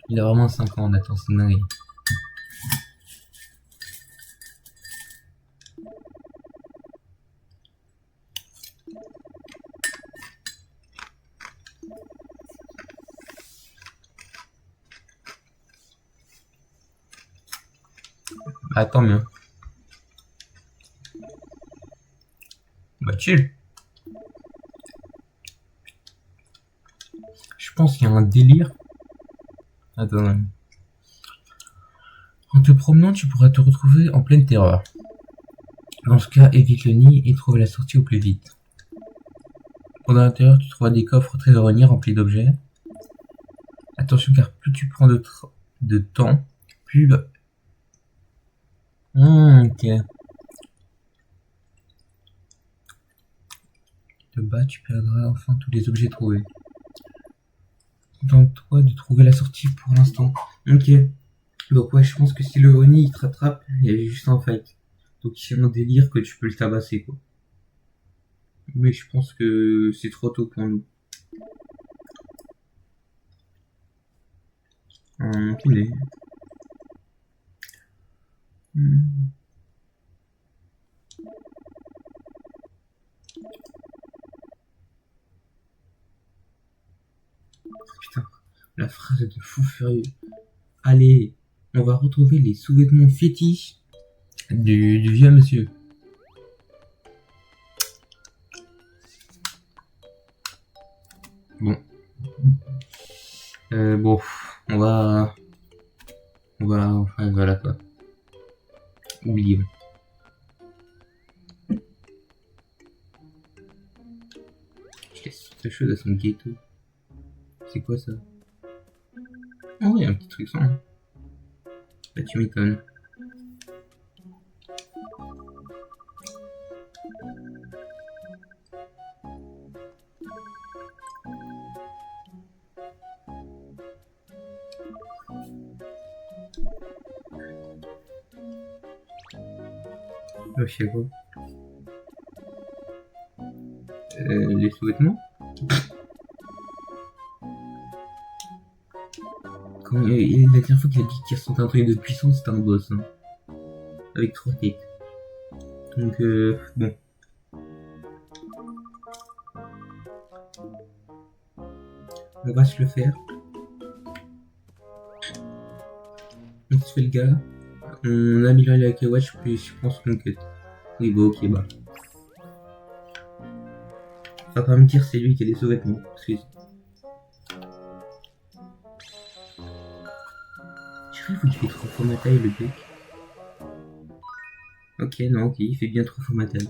Il a vraiment 5 ans, Nathan, c'est dingue. Bah, tant mieux. Bah, chill. Je pense qu'il y a un délire. Attends. En te promenant, tu pourras te retrouver en pleine terreur. Dans ce cas, évite le nid et trouve la sortie au plus vite. Pendant l'intérieur, tu trouveras des coffres très éloignés remplis d'objets. Attention, car plus tu prends de temps, plus... ok. De bas, tu perdras enfin tous les objets trouvés. Contente-toi de trouver la sortie pour l'instant. Ok. Donc ouais, je pense que si le Oni il te rattrape, il y a juste un fight. Donc c'est un délire que tu peux le tabasser quoi. Mais je pense que c'est trop tôt pour nous. Enculé. Putain, la phrase de fou furieux. Allez, on va retrouver les sous-vêtements fétiches du vieux monsieur. Bon. Bon, on va... Enfin, voilà quoi. Oublions. Je laisse toute la chose à son ghetto. C'est quoi ça? Oh, il y a un petit truc sans. Bah, tu m'étonnes. Je sais pas. Les sous-vêtements? La dernière fois qu'il a dit qu'il ressentait un truc de puissance, c'était un boss. Hein. Avec 3 têtes. Donc, bon. On va se le faire. On se fait le gars. On améliore la Kawatch, puis je pense qu'on cut. Oui, bah ok, bah. Va pas me dire c'est lui qui a des sous-vêtements. Excuse. Je crois qu'il fait trop fort ma taille, le bec. Ok, non, ok, il fait bien trop fort ma taille.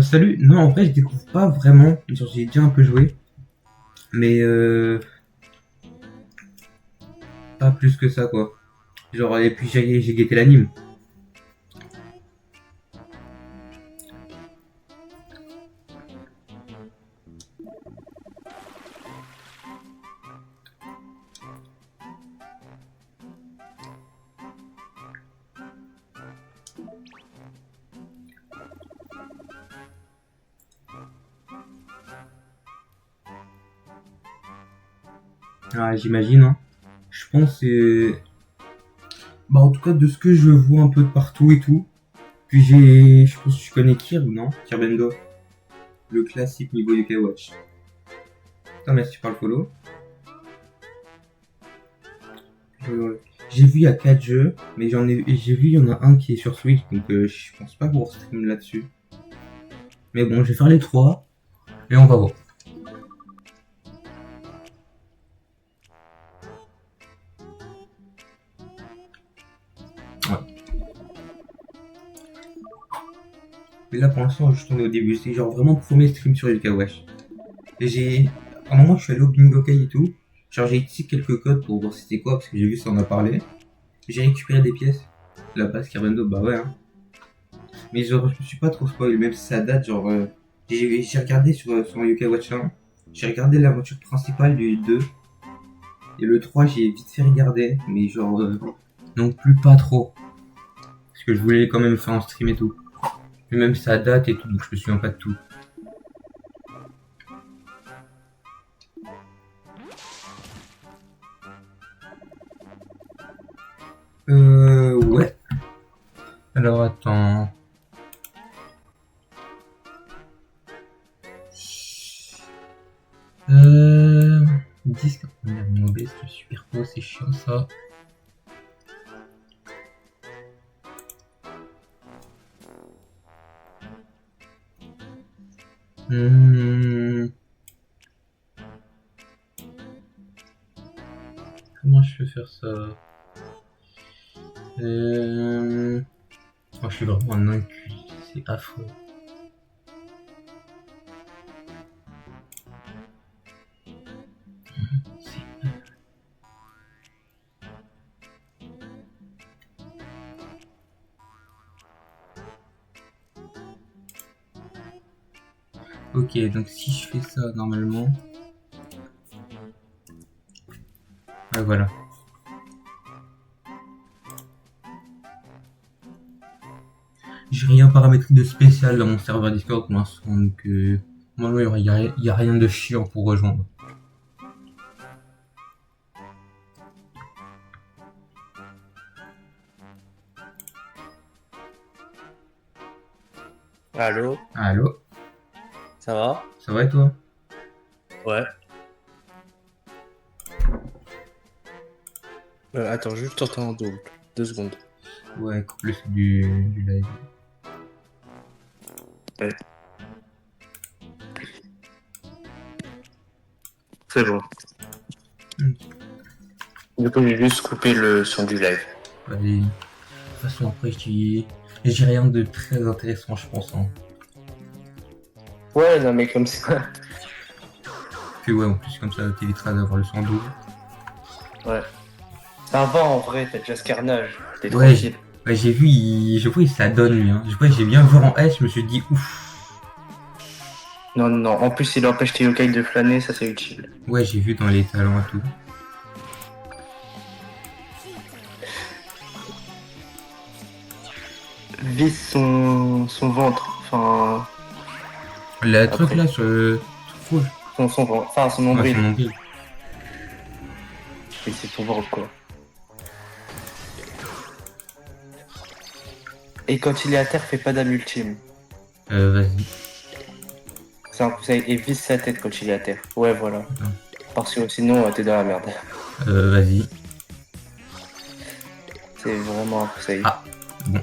Salut. Non, en vrai, je découvre pas vraiment. Genre, j'ai déjà un peu joué, mais pas plus que ça, quoi. Genre, et puis j'ai guetté l'anime. Ah, j'imagine, hein. Je pense que bah, en tout cas, de ce que je vois un peu de partout et tout. Puis je pense que tu connais Kirby, non? Kirbendo. Le classique niveau UK Watch. Putain, merci par le follow. J'ai vu il y a 4 jeux, mais j'ai vu il y en a un qui est sur Switch, donc je pense pas pouvoir stream là-dessus. Mais bon, je vais faire les 3 et on va voir. Ouais. Mais là pour l'instant, je tourne au début. C'est genre vraiment premier stream sur UK Watch. Et à un moment, je suis allé au Bingo Kai et tout. Genre, j'ai utilisé quelques codes pour voir c'était quoi, parce que j'ai vu ça en a parlé. J'ai récupéré des pièces. La base Kirbendo, bah ouais, hein. Mais genre, je me suis pas trop spoil, même si ça date, genre, j'ai regardé sur UK Watch 1, j'ai regardé l'aventure principale du 2, et le 3, j'ai vite fait regarder, mais genre, non plus pas trop. Parce que je voulais quand même faire un stream et tout. Et même ça date et tout, donc je me souviens pas de tout. Ouais. Alors, attends. Disque. Mon OBS se superpose, c'est chiant ça. Comment je peux faire ça? Oh, je suis vraiment un inculte, c'est affreux. Ok, donc si je fais ça normalement... Ah voilà. J'ai rien paramétré de spécial dans mon serveur Discord pour l'instant, donc normalement il y a rien de chiant pour rejoindre. Allô, Allô? ça va? Ça va et toi? Ouais. Attends, juste t'entends en double. 2 secondes. Ouais, coupe le son du live. Ouais. C'est bon. Du coup, j'ai juste coupé le son du live. Allez. De toute façon après j'ai rien de très intéressant je pense. Hein. Ouais, non, mais comme ça. Puis ouais, en plus comme ça t'éviteras d'avoir le son double. Ouais. Ça va en vrai, t'as déjà ce carnage. T'es Ouais, tranquille. ouais, j'ai vu, je vois, ça donne lui. Hein. J'ai bien vu en S, je me suis dit ouf. Non, non, non. En plus, il empêche tes yokai de flâner, ça c'est utile. Ouais, j'ai vu dans les talents et tout. Vise son ventre. Enfin. Le truc Après. là sur le truc rouge. Son ventre. Enfin, son Ouais, nombril. son nombril. Et c'est son ventre, quoi. Et quand il est à terre, fais pas d'âme ultime. Vas-y. C'est un conseil. Et vise sa tête quand il est à terre. Ouais, voilà. Attends. Parce que sinon, t'es dans la merde. Vas-y. C'est vraiment un conseil. Ah, bon.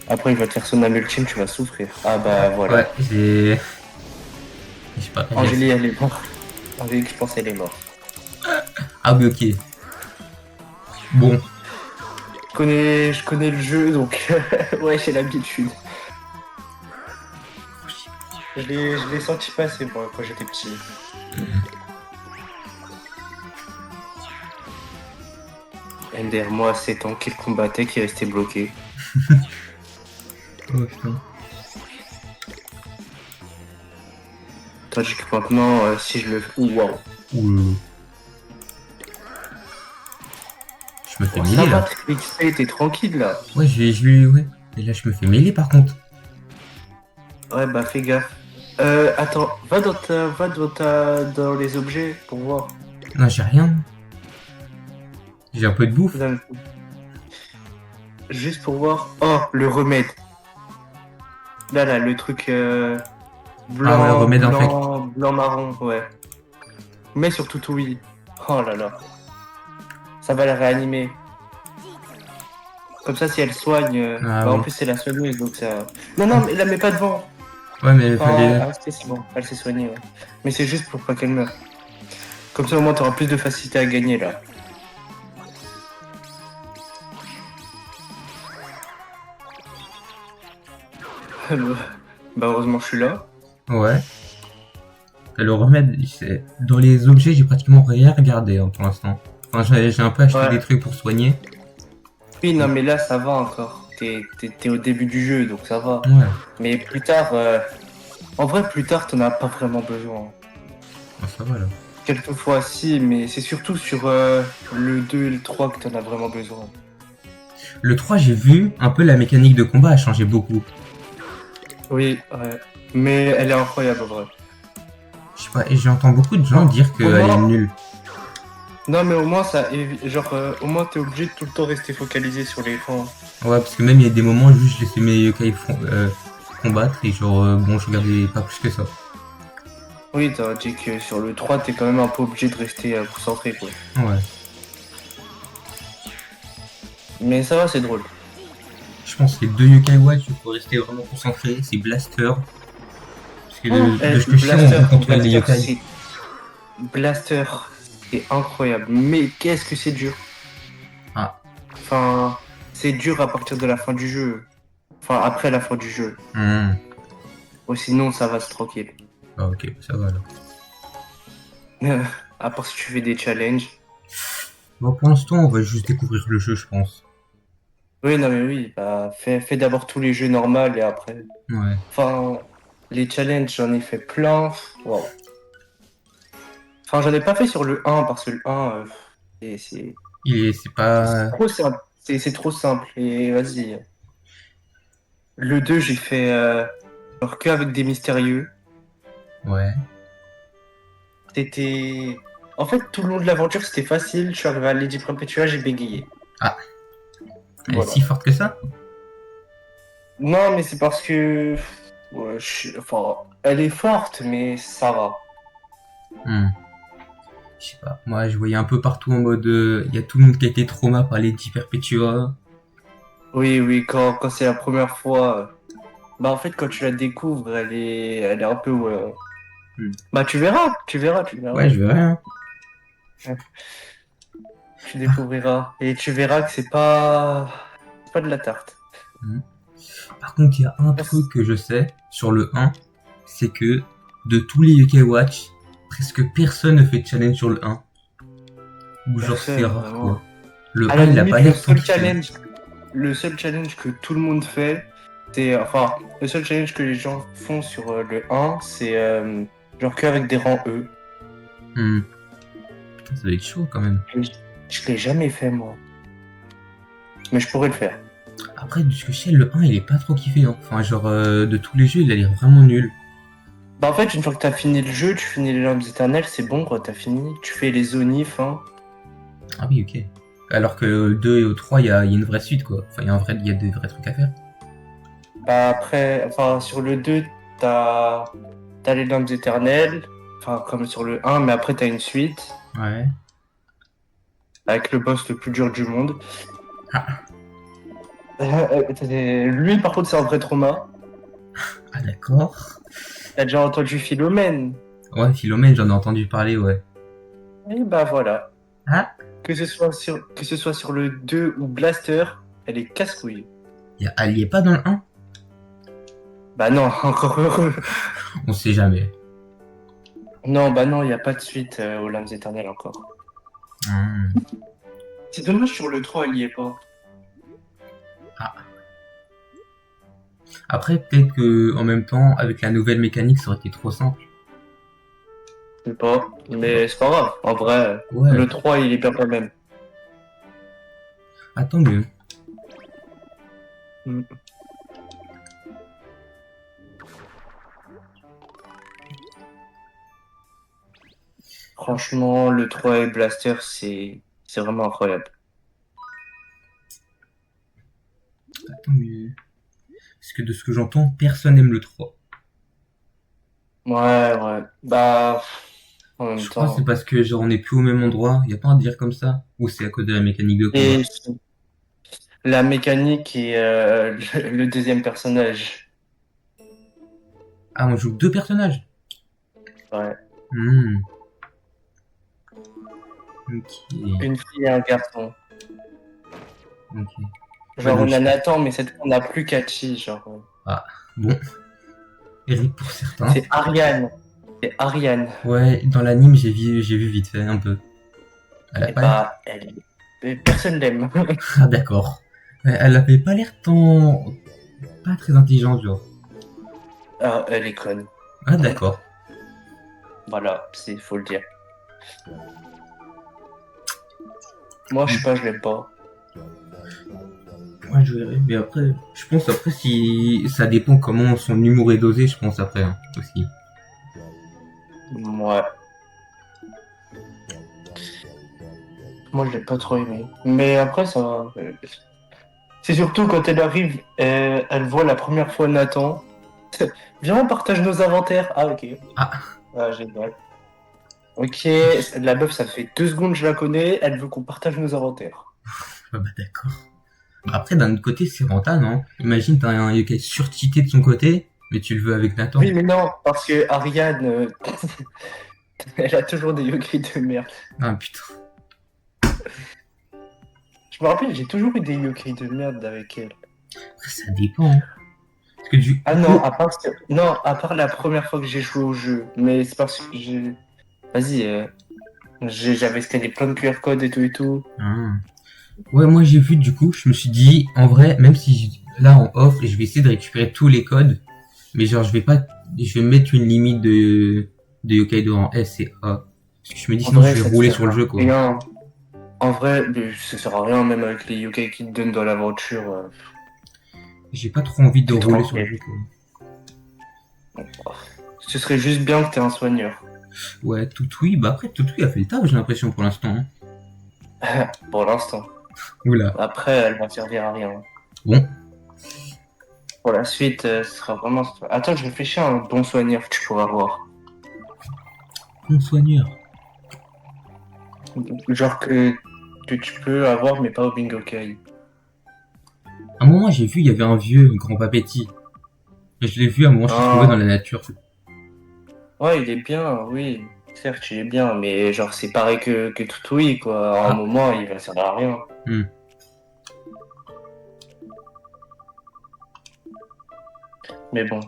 Après, il va te faire son âme ultime, tu vas souffrir. Ah bah voilà. Ouais, j'ai... Je sais pas. Angélie, elle est morte. Angélique, je pense qu'elle est morte. Ah oui, ok. Bon, Je connais le jeu, donc ouais, j'ai l'habitude. Je l'ai senti passer, moi, quand j'étais petit. Ender, moi, c'est tant qu'il combattait qu'il restait bloqué. oh putain. Tandis que maintenant, si je le... Waouh. Ouh, je me fais Oh, ça mêler va, là. XP, t'es tranquille, là. Ouais, ouais. Et là, je me fais mêler par contre. Ouais, bah, fais gaffe. Attends, dans les objets pour voir. Non, j'ai rien. J'ai un peu de bouffe. Dans- Juste pour voir. Oh, le remède. Là, le truc Ah ouais, remède infect. blanc, marron, ouais. Mais surtout oui. Oh là là. Ça va la réanimer. Comme ça, si elle soigne. Ah Bah, en oui. plus, c'est la soigneuse, donc ça. Non, non, mais la mets pas devant. Ouais, mais fallait. Ah, c'est bon. Elle s'est soignée, ouais. Mais c'est juste pour pas qu'elle meure. Comme ça, au moins, t'auras plus de facilité à gagner, là. Bah, heureusement, je suis là. Ouais. Et le remède, dans les objets, j'ai pratiquement rien regardé hein, pour l'instant. Enfin, j'ai un peu acheté Ouais. des trucs pour soigner. Oui, non, mais là, ça va encore. T'es au début du jeu, donc ça va. Ouais. Mais plus tard, en vrai, plus tard, t'en as pas vraiment besoin. Ah, ça va là. Quelquefois, si, mais c'est surtout sur le 2 et le 3 que t'en as vraiment besoin. Le 3, j'ai vu un peu la mécanique de combat a changé beaucoup. Oui, ouais. Mais elle est incroyable, en vrai. Je sais pas, et j'entends beaucoup de gens dire Au qu'elle est moins, nulle. non, mais au moins, genre, au moins, t'es obligé de tout le temps rester focalisé sur l'écran. Ouais, parce que même il y a des moments où juste je laissais mes yokai combattre et genre, bon, je regardais pas plus que ça. Oui, t'as dit que sur le 3 t'es quand même un peu obligé de rester concentré, quoi. Ouais. Mais ça va, c'est drôle. Je pense que les deux yokai watch, il faut rester vraiment concentré, c'est Blaster. Parce que de ce que je sais, on contrôle les yokai. Blaster, c'est incroyable. Mais qu'est-ce que c'est dur. Ah. Enfin, c'est dur à partir de la fin du jeu. Enfin, après la fin du jeu. Hmm. Ou sinon, ça va, c'est tranquille. Ah, ok, ça va alors. À part si tu fais des challenges. Bon, pour l'instant, on va juste découvrir le jeu, je pense. Oui, non, mais oui, bah, fais d'abord tous les jeux normaux et après. Ouais. Enfin, les challenges, j'en ai fait plein. Wow. Enfin, j'en ai pas fait sur le 1 parce que le 1, c'est C'est c'est pas. trop simple. C'est trop simple. Et vas-y. Le 2, j'ai fait genre que avec des mystérieux. Ouais. C'était. En fait, tout le long de l'aventure, c'était facile. Je suis arrivé à Lady Perpetua, j'ai bégayé. Ah, elle est Voilà. si forte que ça? Non, mais c'est parce que. Ouais, enfin, elle est forte, mais ça va. Hmm. Je sais pas. Moi, je voyais un peu partout en mode. Il y a tout le monde qui a été trauma par les 10 Perpetua. Oui, oui, quand c'est la première fois. Bah, en fait, quand tu la découvres, elle est un peu. Hmm. Bah, tu verras. Ouais, je verrai. Hein. Tu découvriras. Et tu verras que c'est pas de la tarte. Hmm. Par contre, il y a un truc que je sais sur le 1, c'est que de tous les Yokai Watch, presque personne ne fait de challenge sur le 1. Ou genre c'est Personne, rare vraiment. quoi. Le À 1 la il a pas limite, l'air tant kiffé. le seul challenge que tout le monde fait, enfin, le seul challenge que les gens font sur le 1, c'est genre qu'avec des rangs E. Hmm. Putain, ça doit être chaud quand même. Je l'ai jamais fait, moi. Mais je pourrais le faire. Après, de ce que je sais, le 1 il est pas trop kiffé. Hein. Enfin, genre de tous les jeux, il a l'air vraiment nul. Bah, en fait, une fois que t'as fini le jeu, tu finis les lampes éternelles, c'est bon, quoi, t'as fini. Tu fais les zonifs, hein. Ah oui, ok. Alors que au 2 et au 3, il y a une vraie suite quoi. Enfin, il y a des vrais trucs à faire. Bah, après, enfin, sur le 2, t'as les lampes éternelles, enfin, comme sur le 1, mais après, t'as une suite, Ouais. avec le boss le plus dur du monde. Ah, Lui, par contre, c'est un vrai trauma. ah d'accord. T'as déjà entendu Philomène? Ouais, Philomène, j'en ai entendu parler, ouais. Et bah voilà. Ah, que ce soit sur le 2 ou Blaster, elle est casse-couille. Elle y est pas dans le 1? Bah non, encore heureux. On sait jamais. Non, bah non, il n'y a pas de suite aux Lames Éternelles encore. Hmm. C'est dommage sur le 3, elle y est pas. Après, peut-être que en même temps, avec la nouvelle mécanique, ça aurait été trop simple. Je sais pas, mais c'est pas grave. En vrai, Ouais. le 3, il est bien quand même. Ah, tant mieux. Mm. Franchement, le 3 et Blaster, c'est vraiment incroyable. Ah, tant mieux. Parce que de ce que j'entends, personne n'aime le 3. Ouais. Bah, en même Je crois que c'est temps. parce que genre on est plus au même endroit. Y a pas à dire comme ça. Ou c'est à cause de la mécanique de combat. Et la mécanique et le deuxième personnage. Ah, on joue que 2 personnages. Ouais. Hmm. Ok. Une fille et un garçon. Ok. Genre, donc, on a Nathan, mais cette fois, on n'a plus Kachi. Genre, Bon. Eric pour certains. c'est Ariane. C'est Ariane. Ouais, dans l'anime, j'ai vu vite fait un peu. Elle a Et pas l'air. bah, personne l'aime. Ah, d'accord. Elle avait pas l'air tant. Pas très intelligente, genre. Ah, elle est conne. Ah, d'accord. Voilà, faut le dire. Moi, je sais pas, je l'aime pas. Ouais, je verrai. Mais après, je pense après si. Ça dépend comment son humour est dosé, je pense après, hein, aussi. Ouais. Moi, je l'ai pas trop aimé. Mais après, ça va. C'est surtout quand elle arrive, elle voit la première fois Nathan. Viens, on partage nos inventaires. Ah, ok. Ah. Ah, génial. Ok, la meuf, ça fait 2 secondes que je la connais, elle veut qu'on partage nos inventaires. Ah bah d'accord. Après, d'un autre côté, c'est rentable, non? Imagine, t'as un yokai surcheaté de son côté, mais tu le veux avec Nathan. Oui, mais non, parce que Ariane, elle a toujours des yokai de merde. Ah putain. Je me rappelle, j'ai toujours eu des yokai de merde avec elle. Après, ça dépend. Hein. Parce que du Ah coup. non, à part la première fois que j'ai joué au jeu, mais c'est parce que j'ai... Vas-y, j'avais scanné plein de QR codes et tout et tout. Ah. Ouais, moi j'ai vu du coup, je me suis dit, en vrai, même si là on offre, je vais essayer de récupérer tous les codes, mais genre je vais mettre une limite de Yokai en S et A. Parce que je me dis En sinon je vrai, vais ça te rouler sert sur le à jeu quoi. rien. En vrai, ça sert à rien, même avec les yokai qui te donnent dans l'aventure. J'ai pas trop envie de C'est trop rouler sur le tranquille. jeu quoi. Ce serait juste bien que t'aies un soigneur. Ouais, Toutoui, bah après Toutoui a fait le taf, j'ai l'impression pour l'instant. Hein. Pour l'instant. Oula. Après, elle va servir à rien. Bon, Pour la suite, ce sera vraiment... Attends, je réfléchis à un bon soigneur que tu pourras avoir. bon soigneur. Genre que tu peux avoir, mais pas au bingo kai. À un moment j'ai vu, il y avait un vieux grand papetti. Et je l'ai vu à un moment, je l'ai trouvé dans Ah, la nature. ouais, il est bien, oui. Certes, il est bien, mais genre, c'est pareil que Toutoui, quoi. À un Ah. moment, il va servir à rien. Hmm. Mais bon.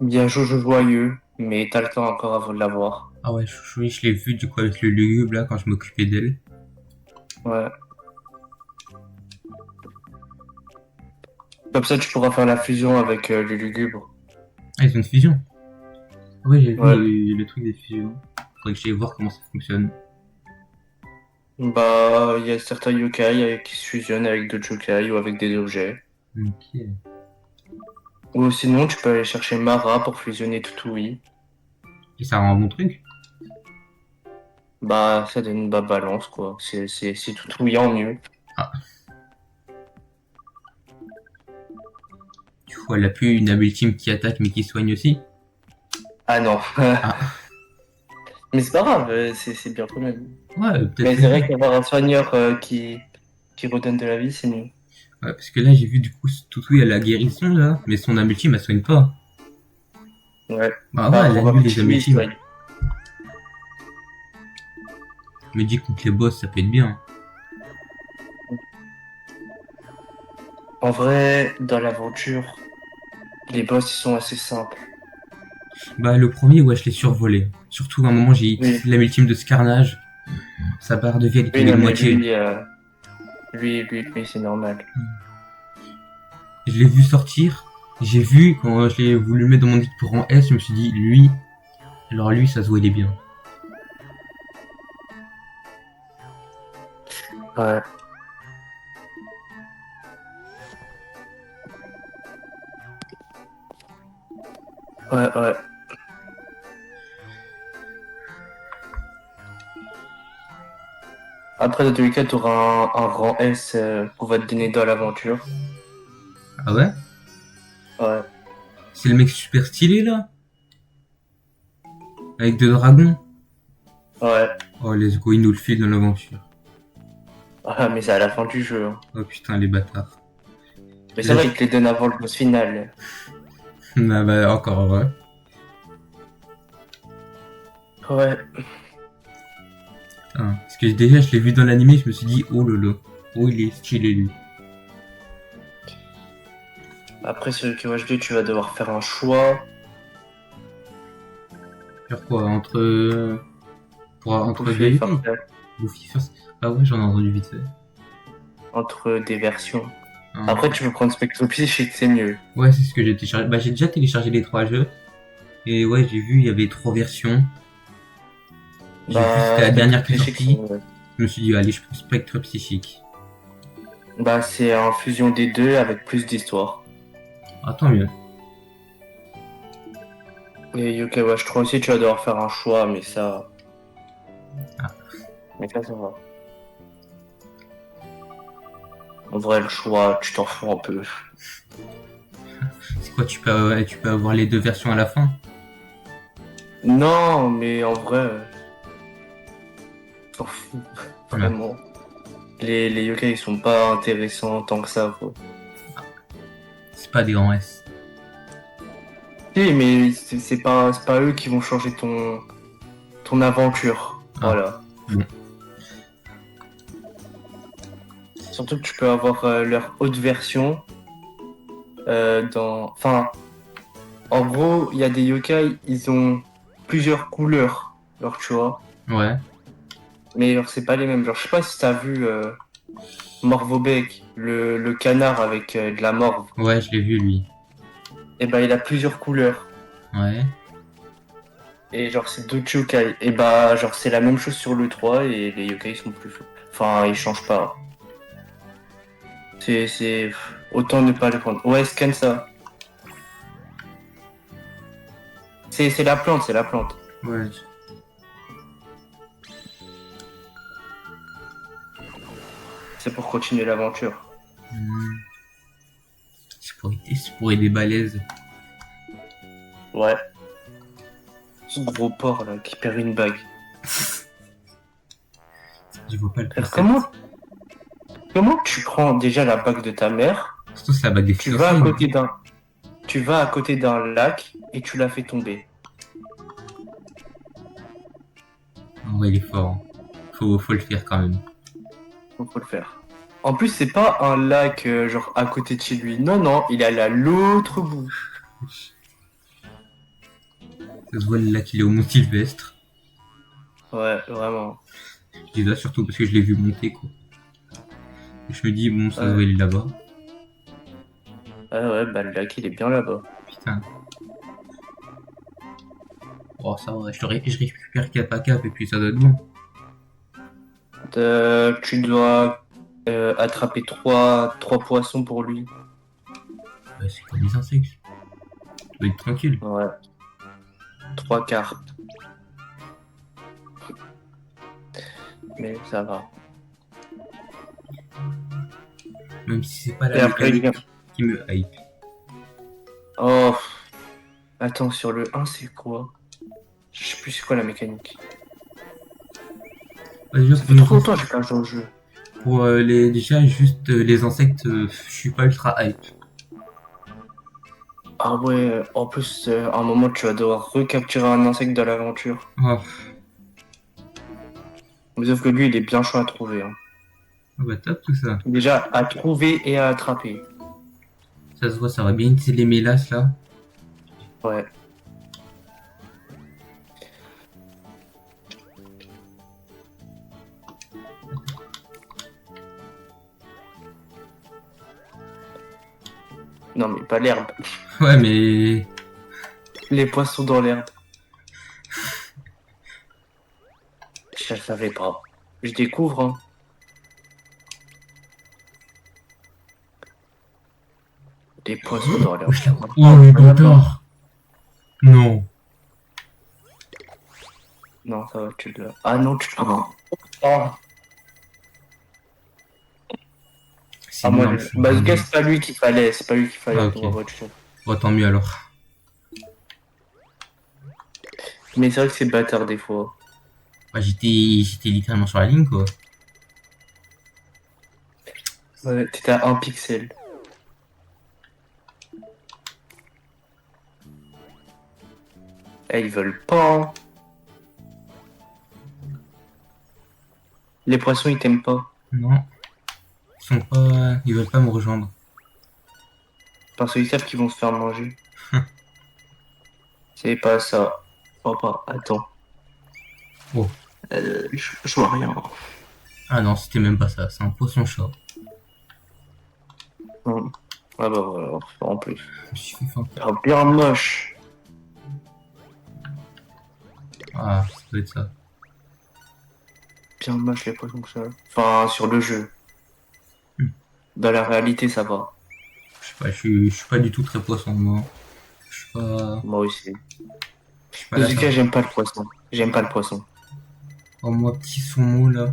Bien Jojo joyeux, mais t'as le temps encore avant de l'avoir. Ah ouais, oui, je l'ai vu du coup avec le lugubre là quand je m'occupais d'elle. Ouais. Comme ça, tu pourras faire la fusion avec les lugubres. Ah, ils ont une fusion. Ouais, j'ai vu Ouais. le truc des fusions. Faudrait que j'aille voir comment ça fonctionne. Bah, il y a certains yokai qui se fusionnent avec d'autres yokai ou avec des objets. Ok. Ou sinon, tu peux aller chercher Mara pour fusionner Tutui. Et ça rend un bon truc. Bah, ça donne une balance, quoi. C'est Tutui en mieux. Ah. Du coup, elle a plus une Able Team qui attaque mais qui soigne aussi. Ah non. Ah. Mais c'est pas grave, c'est bien quand même. Ouais, peut-être. Mais c'est vrai qu'avoir un soigneur qui redonne de la vie, c'est mieux. Ouais, parce que là, j'ai vu du coup Toutou, elle a la guérison là, mais son Able Team elle soigne pas. Ouais. Bah ouais, elle pour annule les Tutui, Able il Team. soigne. Je me dis que contre les boss, ça peut être bien. En vrai, dans l'aventure, les boss ils sont assez simples. Bah, le premier, ouais, je l'ai survolé. Surtout à un moment, j'ai Oui, utilisé la ultime de Scarnage. Sa barre de vie, elle est oui, tombée non, de mais moitié. lui, c'est normal. Je l'ai vu sortir. J'ai vu, quand je l'ai voulu mettre dans mon équipe pour rang S, je me suis dit, lui, alors lui, ça se voit, il est bien. Ouais, ouais. Après, dans tous les cas, t'auras un rang S qu'on va te donner dans l'aventure. Ah ouais? Ouais, C'est le mec super stylé, là? Avec deux dragons? ouais. Oh, let's go, il nous le file dans l'aventure. Ah, mais c'est à la fin du jeu, hein. Oh putain, les bâtards. Mais ça Là, va, il te les donne avant le boss final. Ah bah, encore heureux. Ouais. Hein, parce que déjà, je l'ai vu dans l'animé, je me suis dit, oh lolo. Oh, il est stylé, lui. Après, sur le KOH2, tu vas devoir faire un choix. Faire quoi? Entre Bouffer deux UK? Farfel Goofy First. Ah ouais, j'en ai entendu vite fait. entre des versions. Hein. Après, tu peux prendre Spectrum Psychic, c'est mieux. Ouais, c'est ce que j'ai téléchargé. Bah, j'ai déjà téléchargé les trois jeux. Et ouais, j'ai vu, il y avait trois versions. J'ai vu, c'était Bah, la Spectrum dernière qui est Psychic, sortie. Je me suis dit, allez, je prends Spectre Psychique. bah, c'est un fusion des deux avec plus d'histoire. Ah, tant mieux. Et Yokai Watch 3 aussi, tu vas devoir faire un choix, Ah. mais ça va. En vrai, le choix, tu t'en fous un peu. C'est quoi, tu peux avoir les deux versions à la fin? Non, mais en vrai, t'en fous. Ouais. Vraiment. Les yokai, ils sont pas intéressants tant que ça, quoi. C'est pas des grands S. Si, mais c'est pas eux qui vont changer ton aventure. Ah, Voilà. bon. Surtout que tu peux avoir leur haute version Enfin, en gros, il y a des yokai, ils ont plusieurs couleurs, genre, tu vois. Ouais. Mais genre, c'est pas les mêmes. Genre, je sais pas si t'as vu Morvobek, le canard avec de la morve. Ouais, je l'ai vu, lui. Et ben, il a plusieurs couleurs. Ouais. Et genre, c'est d'autres yokai. Et bah, genre, c'est la même chose sur le 3 et les yokai sont plus... Enfin, ils changent pas. Autant ne pas les prendre. Ouais, scan ça. C'est la plante, c'est la plante. Ouais. C'est pour continuer l'aventure. Hmm. C'est pour aider balèze. Ouais. Ce gros porc là qui perd une bague. Je vois pas le Alors, concept. comment tu prends déjà la bague de ta mère, Surtout, c'est la bague des tu vas à fiançailles. côté d'un, tu vas à côté d'un lac et tu la fais tomber. En vrai, il est fort. Hein. Faut le faire quand même. Faut le faire. En plus, c'est pas un lac genre à côté de chez lui. Non, non, il est à l'autre bout. Ça se voit là qu'il est au Mont Sylvestre. Ouais, vraiment. Je dis ça surtout parce que je l'ai vu monter, quoi. Et je me dis, bon, ça se Ouais, voit, il est là-bas. ouais, bah le lac il est bien là-bas. Putain. Oh, ça va, je récupère cap à cap et puis ça doit être bon. Tu dois attraper trois poissons pour lui. Ouais, c'est comme les insectes. Tu dois être tranquille. Ouais, trois carpes. Mais ça va. Même si c'est pas Et la après, il vient. mécanique qui me hype. Oh, attends, sur le 1, c'est quoi? Je sais plus c'est quoi la mécanique. Ouais, déjà, Ça fait trop longtemps que j'ai pas joué au jeu. pour déjà, juste les insectes, je suis pas ultra hype. Ah ouais, en plus, à un moment, tu vas devoir recapturer un insecte dans l'aventure. Oh, Mais sauf que lui, il est bien chaud à trouver. Hein. Ah bah top tout ça. Déjà, à trouver et à attraper. Ça se voit, ça va bien utiliser les mélasses là. Ouais. Non, mais pas l'herbe. Ouais mais... Les poissons dans l'herbe. Je le savais pas. Je découvre, hein. Des poissons dans l'herbe. Wesh, là. Oh le bâtard. Non. Non, ça va, tu l'as. Ah non, tu l'as. Ah, C'est ah moi, énorme, je suis bah, ce gars, vraiment... c'est pas lui qu'il fallait. C'est pas lui qu'il Ah fallait ok. pour la voiture. Bon tant mieux alors. Mais c'est vrai que c'est bâtard des fois. Bah, j'étais littéralement sur la ligne quoi. Ouais, t'étais à un pixel. Eh, ils veulent pas, hein. Les poissons, ils t'aiment pas. Non. Ils sont pas... Ils veulent pas me rejoindre. Parce qu'ils savent qu'ils vont se faire manger. C'est pas ça. Papa, attends. Oh. Je vois rien. Ah non, c'était même pas ça. C'est un poisson-chat. Non. Ah bah voilà, en plus. Je me suis fait faim. Ah, bien moche. Ah, ça doit être ça. Bien moche les poissons que ça. Enfin, sur le jeu. Hmm. Dans la réalité, ça va. Je sais pas, je suis pas du tout très poisson, moi. Je suis pas... Moi aussi. Je suis pas Dans là, ce ça. cas, j'aime pas le poisson. J'aime pas le poisson. Oh, moi, petit saumon, là.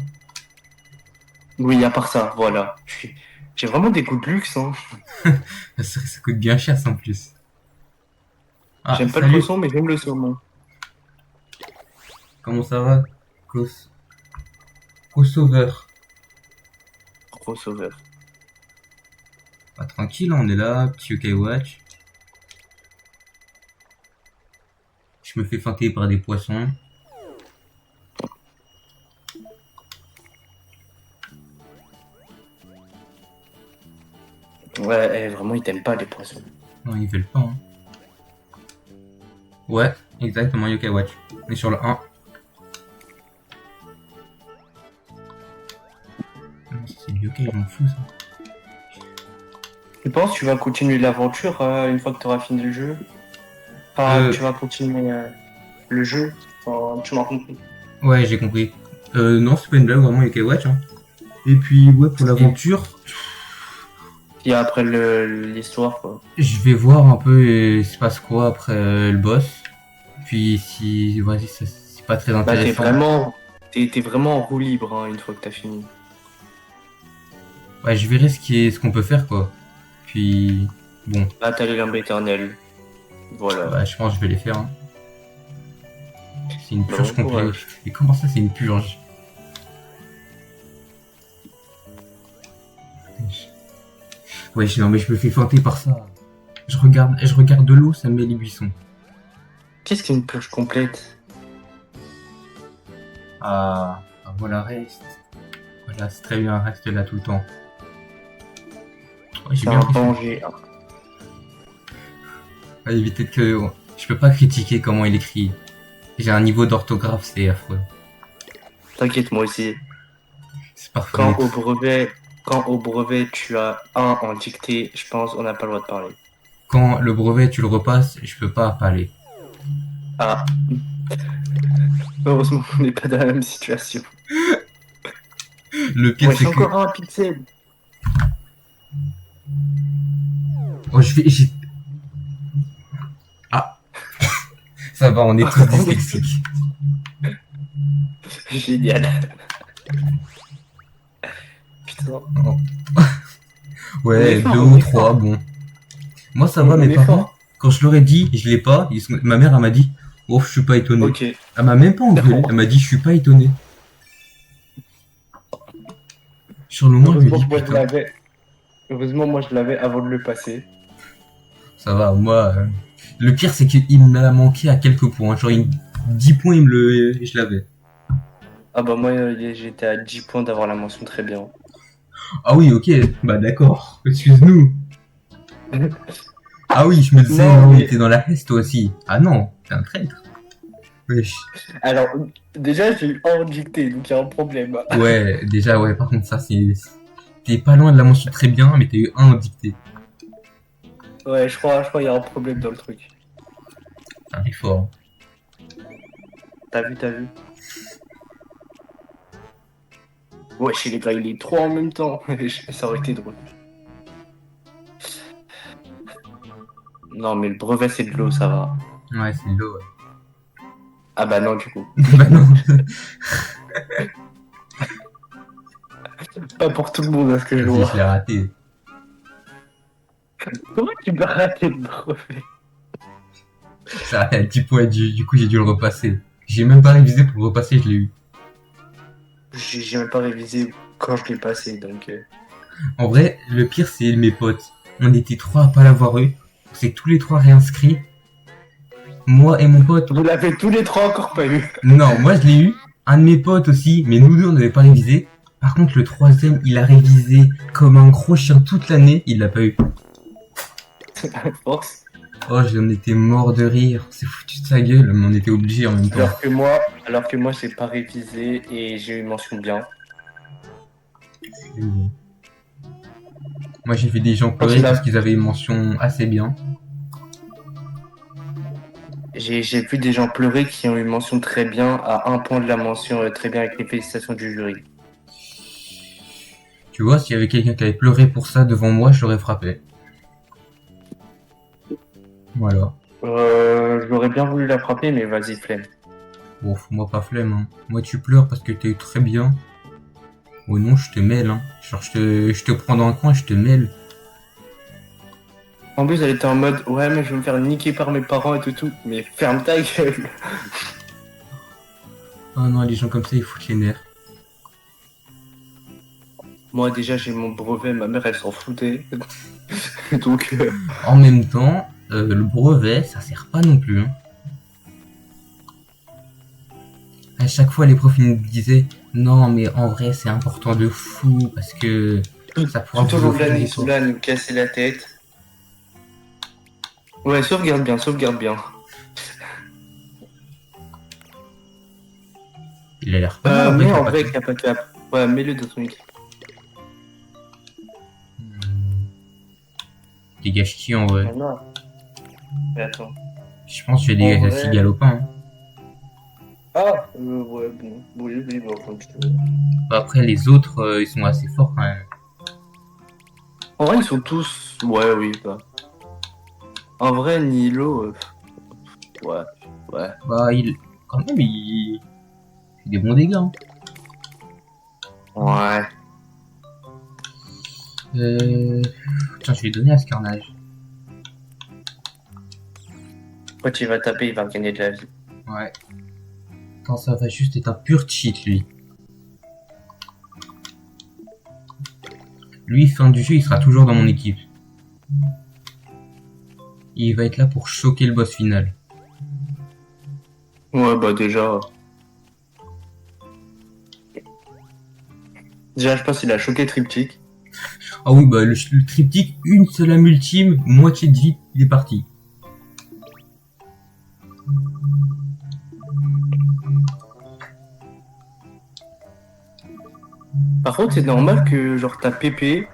Oui, à part ça, voilà. J'ai vraiment des goûts de luxe, hein. Ça coûte bien cher, ça, en plus. Ah, J'aime pas le salut. poisson, mais j'aime le saumon. Comment ça va? Co-sauveur. Crossover. Ah, tranquille, on est là, petit UK Watch. Je me fais feinter par des poissons. Ouais, vraiment, ils t'aiment pas les poissons. Non, ils veulent pas, hein. Ouais, exactement, UK Watch. On est sur le 1. C'est le UK, je m'en fous, ça. Tu penses que tu vas continuer l'aventure une fois que tu auras fini le jeu? Enfin, Euh. tu vas continuer le jeu? Enfin, tu m'as compris. Ouais, j'ai compris. Non, c'est pas une blague, vraiment, UK Watch, hein. Et puis, ouais, pour l'aventure, Et après l'histoire, quoi. je vais voir un peu il se passe quoi après le boss. Puis si, vas-y, c'est pas très Bah, intéressant. t'es vraiment en roue libre une fois que t'as fini. Ouais, je verrai ce qu'on peut faire, quoi. Puis, bon, Là, t'as les limbes éternelles. Voilà. ouais, je pense que je vais les faire, hein. C'est une Bah, purge bon complète. courage. Mais comment ça, c'est une purge? Ouais, non, mais je me fais feinter par ça. Je regarde de l'eau, ça me met les buissons. Qu'est-ce qu'une purge complète? Ah, voilà, reste. Voilà, c'est très bien, reste là tout le temps. Ouais, j'ai C'est bien un pris. danger. Ouais, éviter que je peux pas critiquer comment il écrit. J'ai un niveau d'orthographe, c'est affreux. T'inquiète, moi aussi. C'est parfait. Quand au brevet tu as un en dictée, je pense on n'a pas le droit de parler. Quand le brevet tu le repasses, je peux pas parler. Ah. Heureusement qu'on n'est pas dans la même situation. Le pire Ouais, c'est c'est que encore un pixel. oh, ah ça va, on est tous dyslexiques. Génial. Putain. Oh. On Ouais, est fort, deux on ou est trois, fort. bon. Moi ça On va, mes est parents. fort. Quand je leur ai dit, je l'ai pas. Ma mère elle m'a dit, oh je suis pas étonné. Ok. Elle m'a même pas engueulé. Elle m'a dit, je suis pas étonné. Sur le moment, je me dis putain. Heureusement, moi je l'avais avant de le passer. Ça va, moi. Le pire, c'est qu'il m'a manqué à quelques points. Genre, 10 points, je l'avais. Ah bah moi j'étais à 10 points d'avoir la mention très bien. Ah oui, ok, bah d'accord, excuse-nous. Ah oui, je me disais, Non non, mais mais t'es dans la Hesse toi aussi. Ah non, t'es un traître. Wesh. alors déjà j'ai eu un dicté donc il y a un problème. Ouais, déjà, ouais, par contre, ça, c'est. T'es pas loin de la mention très bien, mais t'as eu un dicté. Ouais je crois il y a un problème dans le truc. Un effort. T'as vu. Ouais chez les gars il est trois en même temps. Ça aurait été drôle. Non mais le brevet c'est de l'eau ça va. Ouais, c'est l'eau, ouais. Ah bah non du coup. Bah non. Pas pour tout le monde à ce que je Vas-y, je l'ai vois. raté. Comment tu peux rater le brevet? J'ai raté à 10 points, du coup, j'ai dû le repasser. J'ai même pas révisé pour le repasser, je l'ai eu. J'ai même pas révisé quand je l'ai passé donc. En vrai, le pire, c'est mes potes. On était trois à pas l'avoir eu. On s'est tous les trois réinscrits. Moi et mon pote. Vous l'avez tous les trois encore pas eu. Non, moi je l'ai eu. Un de mes potes aussi, mais nous deux on n'avait pas révisé. Par contre, le troisième, il a révisé comme un gros chien toute l'année, il l'a pas eu. Force. Oh, j'en étais mort de rire. C'est foutu de sa gueule, mais on était obligés en même temps. Alors que moi j'ai pas révisé et j'ai eu mention bien. Moi j'ai vu des gens Je pense que pleurer parce qu'ils avaient une mention assez bien. j'ai vu des gens pleurer qui ont eu mention très bien à un point de la mention très bien avec les félicitations du jury. Tu vois, s'il y avait quelqu'un qui avait pleuré pour ça devant moi, je l'aurais frappé. Voilà. J'aurais bien voulu la frapper mais vas-y flemme. Bon, moi pas flemme, hein. Moi tu pleures parce que t'es très bien. Oh non, je te mêle, hein. Genre, je te prends dans un coin, je te mêle. En plus elle était en mode ouais mais je vais me faire niquer par mes parents et tout. Mais ferme ta gueule. Oh non, les gens comme ça, ils foutent les nerfs. Moi déjà j'ai mon brevet, ma mère elle s'en foutait. Donc En même temps, le brevet, ça sert pas non plus, hein. À chaque fois, les profs ils nous disaient non, mais en vrai, c'est important de fou parce que ça pourra tout au vous long de ouvrir l'année des ils sont là à portes. nous casser la tête. Ouais sauvegarde bien, sauvegarde bien. Il a l'air pas mal en vrai, Mais en Kappa. vrai cap à cap. Ouais mets-le dans ton équipe. Dégage qui en vrai? Ah non. Mais attends. Je pense que je vais En dégager la vrai. cigale au pain, hein. Ah, ouais, bon. Oui, bah, quand tu veux. Bah, après, les autres, ils sont assez forts quand même. En vrai, ils sont tous. Ouais, oui, bah. En vrai, Nilo. Ouais, ouais. Bah, quand même, il fait des bons dégâts, hein. Ouais. Tiens, je vais donner à ce carnage. Quand il va taper, il va gagner de la vie. Ouais. Attends, ça va juste être un pur cheat, lui. Lui, fin du jeu, il sera toujours dans mon équipe. Il va être là pour choquer le boss final. Ouais, bah, déjà. Déjà, je pense qu'il a choqué Triptyque. Ah oui, bah le triptyque, une seule âme ultime, moitié de vie, il est parti. Par contre, c'est normal que, genre, ta PP.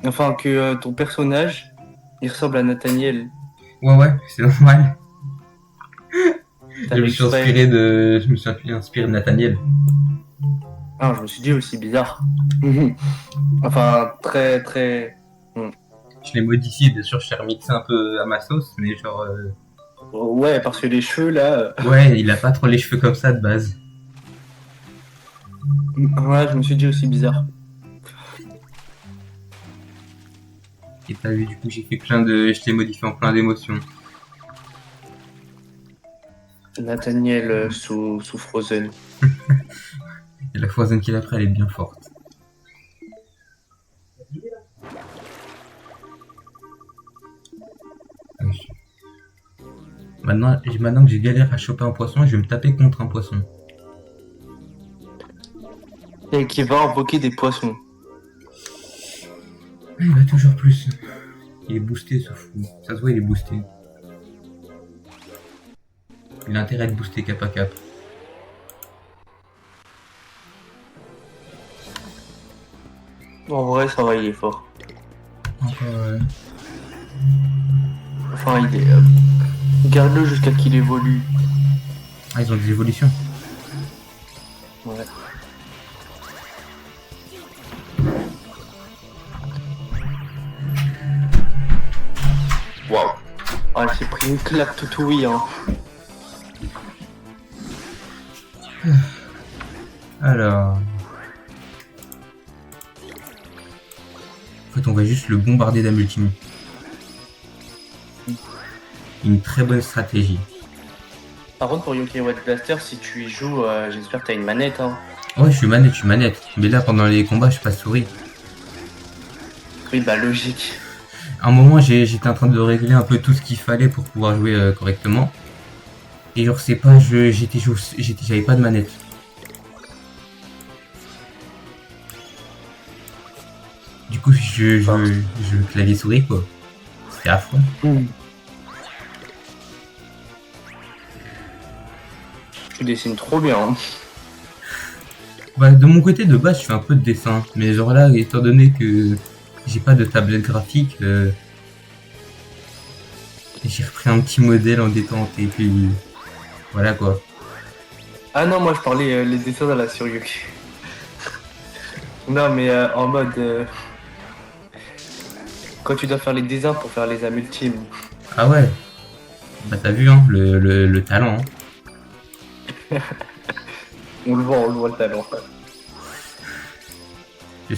Enfin, que ton personnage. Il ressemble à Nathaniel. Ouais, c'est normal. T'as fait exprès. Je me suis inspiré de Nathaniel. Ah, je me suis dit aussi bizarre. Enfin, très, très. Je l'ai modifié, bien sûr, je l'ai remixé un peu à ma sauce, mais genre, Ouais, parce que les cheveux, là. ouais, il a pas trop les cheveux comme ça de base. Ouais, je me suis dit aussi bizarre. Et t'as vu, du coup, je l'ai modifié en plein d'émotions. Nathaniel sous Frozen. Et la Frozen qu'il a pris, elle est bien forte. Maintenant que j'ai galère à choper un poisson, je vais me taper contre un poisson. Et qui va invoquer des poissons. Il va toujours plus. Il est boosté ce fou. Ça se voit, il est boosté. Il a intérêt à être boosté cap à cap. En vrai, ça va, il est fort. Encore. Enfin, il est. Garde-le jusqu'à qu'il évolue. Ah, ils ont des évolutions. Ouais. Waouh. Ah, il s'est pris une claque tout oui, hein. Alors. En fait, on va juste le bombarder d'amultime. Une très bonne stratégie. Par contre, pour Yokai Watch Blaster, si tu y joues, j'espère que t'as une manette, hein. Ouais, je suis manette. Mais là, pendant les combats, je passe souris. Oui, bah logique. À un moment, j'étais en train de régler un peu tout ce qu'il fallait pour pouvoir jouer correctement. Et genre, c'est pas, j'avais pas de manette. Du coup, je clavier souris quoi. C'était affreux. Tu dessines trop bien, hein. Bah, de mon côté, de base, je fais un peu de dessin. Mais genre là, étant donné que j'ai pas de tablette graphique, j'ai repris un petit modèle en détente et puis voilà quoi. Ah non, moi je parlais les dessins à la Suryuki. Non, mais en mode. Quand tu dois faire les dessins pour faire les âmes ultimes. Ah ouais. Bah t'as vu hein, le talent. Hein. On le voit le talent. Je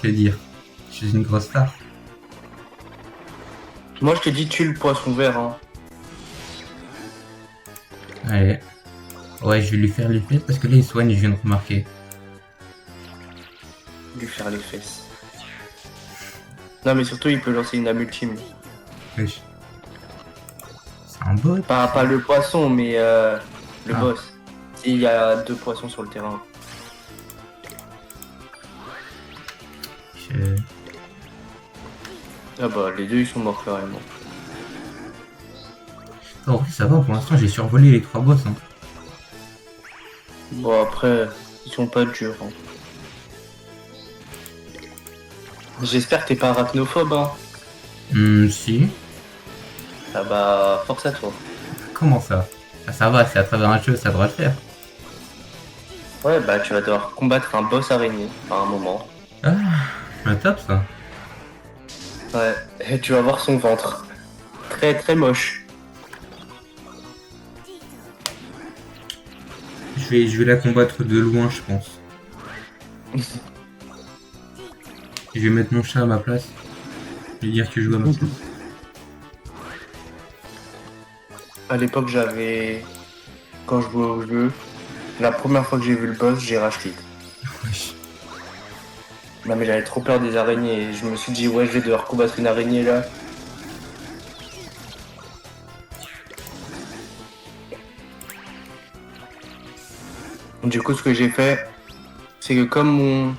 que dire. Je suis une grosse star. Moi je te dis, tue le poisson vert, hein. Allez. Ouais, je vais lui faire l'effet parce que là il soigne, je viens de remarquer. Lui faire les fesses. Non, mais surtout, il peut lancer une âme ultime. Wesh. C'est un bot. Pas le poisson, mais le Ah. boss. Il y a 2 poissons sur le terrain. Je- Ah bah, les deux ils sont morts carrément. En vrai, ça va pour l'instant, j'ai survolé les 3 boss. Hein. Bon, après, ils sont pas durs, hein. J'espère que t'es pas arachnophobe, hein. Si. Ah bah, force à toi. Comment ça? Ah, ça va, c'est à travers un jeu, ça devrait le faire. Ouais, bah, tu vas devoir combattre un boss araignée à un moment. Ah, top ça. Ouais, et tu vas voir son ventre. Très très moche. Je vais la combattre de loin, je pense. Je vais mettre mon chat à ma place. Je vais dire que je joue à ma place. À l'époque, quand je jouais au jeu, la première fois que j'ai vu le boss, j'ai racheté. Wesh. Non, mais j'avais trop peur des araignées et je me suis dit, ouais, je vais devoir combattre une araignée là. Du coup, ce que j'ai fait, c'est que comme